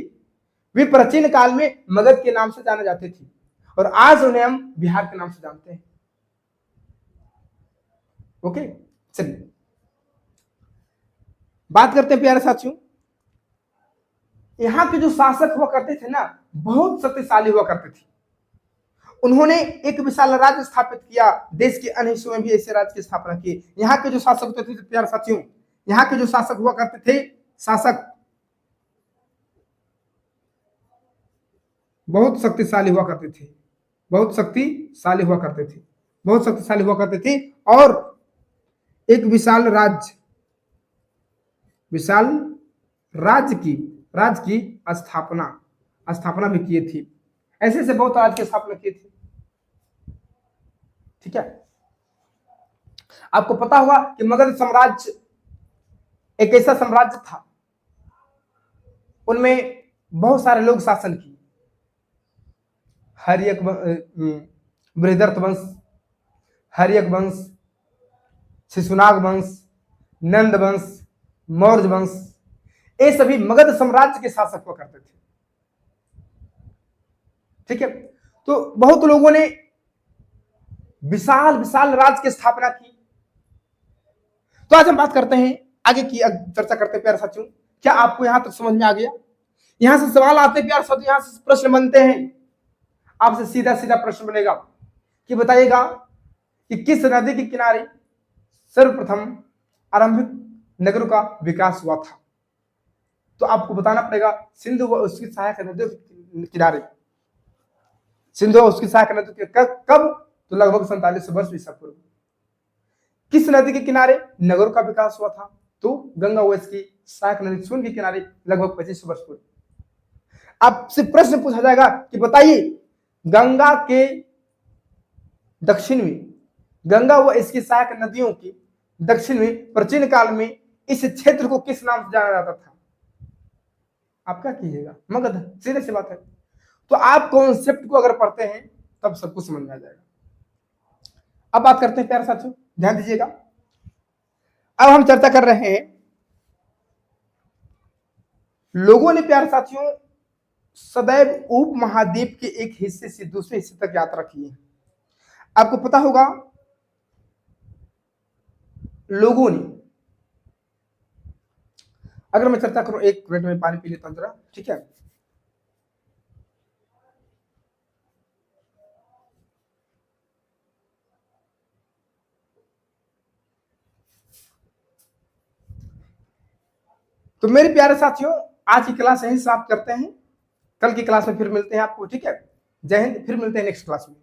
वे प्राचीन काल में मगध के नाम से जाने जाते थे, और आज उन्हें हम बिहार के नाम से जानते हैं। ओके, चलिए बात करते हैं प्यारे साथियों यहां के जो शासक हुआ करते थे ना, बहुत शक्तिशाली हुआ करते थे। उन्होंने एक विशाल राज्य स्थापित किया, देश के अन्य हिस्सों में भी ऐसे राज्य की स्थापना की। यहाँ के जो शासक होते थे प्यारे साथियों, यहाँ के जो शासक हुआ करते थे, शासक बहुत शक्तिशाली हुआ करते थे, बहुत शक्तिशाली हुआ करते थे, और एक विशाल राज्य की स्थापना स्थापना भी किए थे। ऐसे ऐसे बहुत राज्य की स्थापना किए थे। ठीक है, आपको पता होगा कि मगध साम्राज्य एक ऐसा साम्राज्य था, उनमें बहुत सारे लोग शासन किए। हर्यक बृहदर्थ वंश, हर्यक वंश, शिशुनाग वंश, नंद वंश, मौर्य वंश, ये सभी मगध साम्राज्य के शासक हुआ करते थे। ठीक है, तो बहुत लोगों ने विशाल विशाल राज्य की स्थापना की। तो आज हम बात करते हैं, आगे की चर्चा करते हैं प्यारे साथियों। क्या आपको यहां तक समझ में आ गया? यहां से सवाल आते हैं प्यारे साथियों, यहां से प्रश्न बनते हैं। आपसे सीधा सीधा प्रश्न बनेगा कि बताइएगा कि किस नदी के किनारे सर्वप्रथम आरंभिक नगरों का विकास हुआ था? तो आपको बताना पड़ेगा सिंधु व उसकी सहायक नदियों के किनारे। सिंधु व उसकी सहायक नदियों के कब? तो लगभग 4700 वर्ष ईसा पूर्व। किस नदी के किनारे नगरों का विकास हुआ था? तो गंगा व इसकी सहायक नदी सोन के किनारे लगभग 2500 वर्ष पूर्व। आपसे प्रश्न पूछा जाएगा कि बताइए गंगा के दक्षिण में, गंगा व इसकी सहायक नदियों की दक्षिण में प्राचीन काल में इस क्षेत्र को किस नाम से जाना जाता था? आप क्या कीजिएगा? मगध, सीधे सी बात है। तो आप कॉन्सेप्ट को अगर पढ़ते हैं तब सब कुछ समझ में आ जाएगा। अब बात करते हैं प्यारे साथियों, ध्यान दीजिएगा। अब हम चर्चा कर रहे हैं, लोगों ने प्यारे साथियों सदैव उप महाद्वीप के एक हिस्से से दूसरे हिस्से तक यात्रा की है। आपको पता होगा लोगों ने, अगर मैं चर्चा करूं, एक मिनट में पानी पी लेता हूं जरा, ठीक है। तो मेरे प्यारे साथियों आज की क्लास यहीं समाप्त करते हैं। कल की क्लास में फिर मिलते हैं आपको, ठीक है। जय हिंद, फिर मिलते हैं नेक्स्ट क्लास में।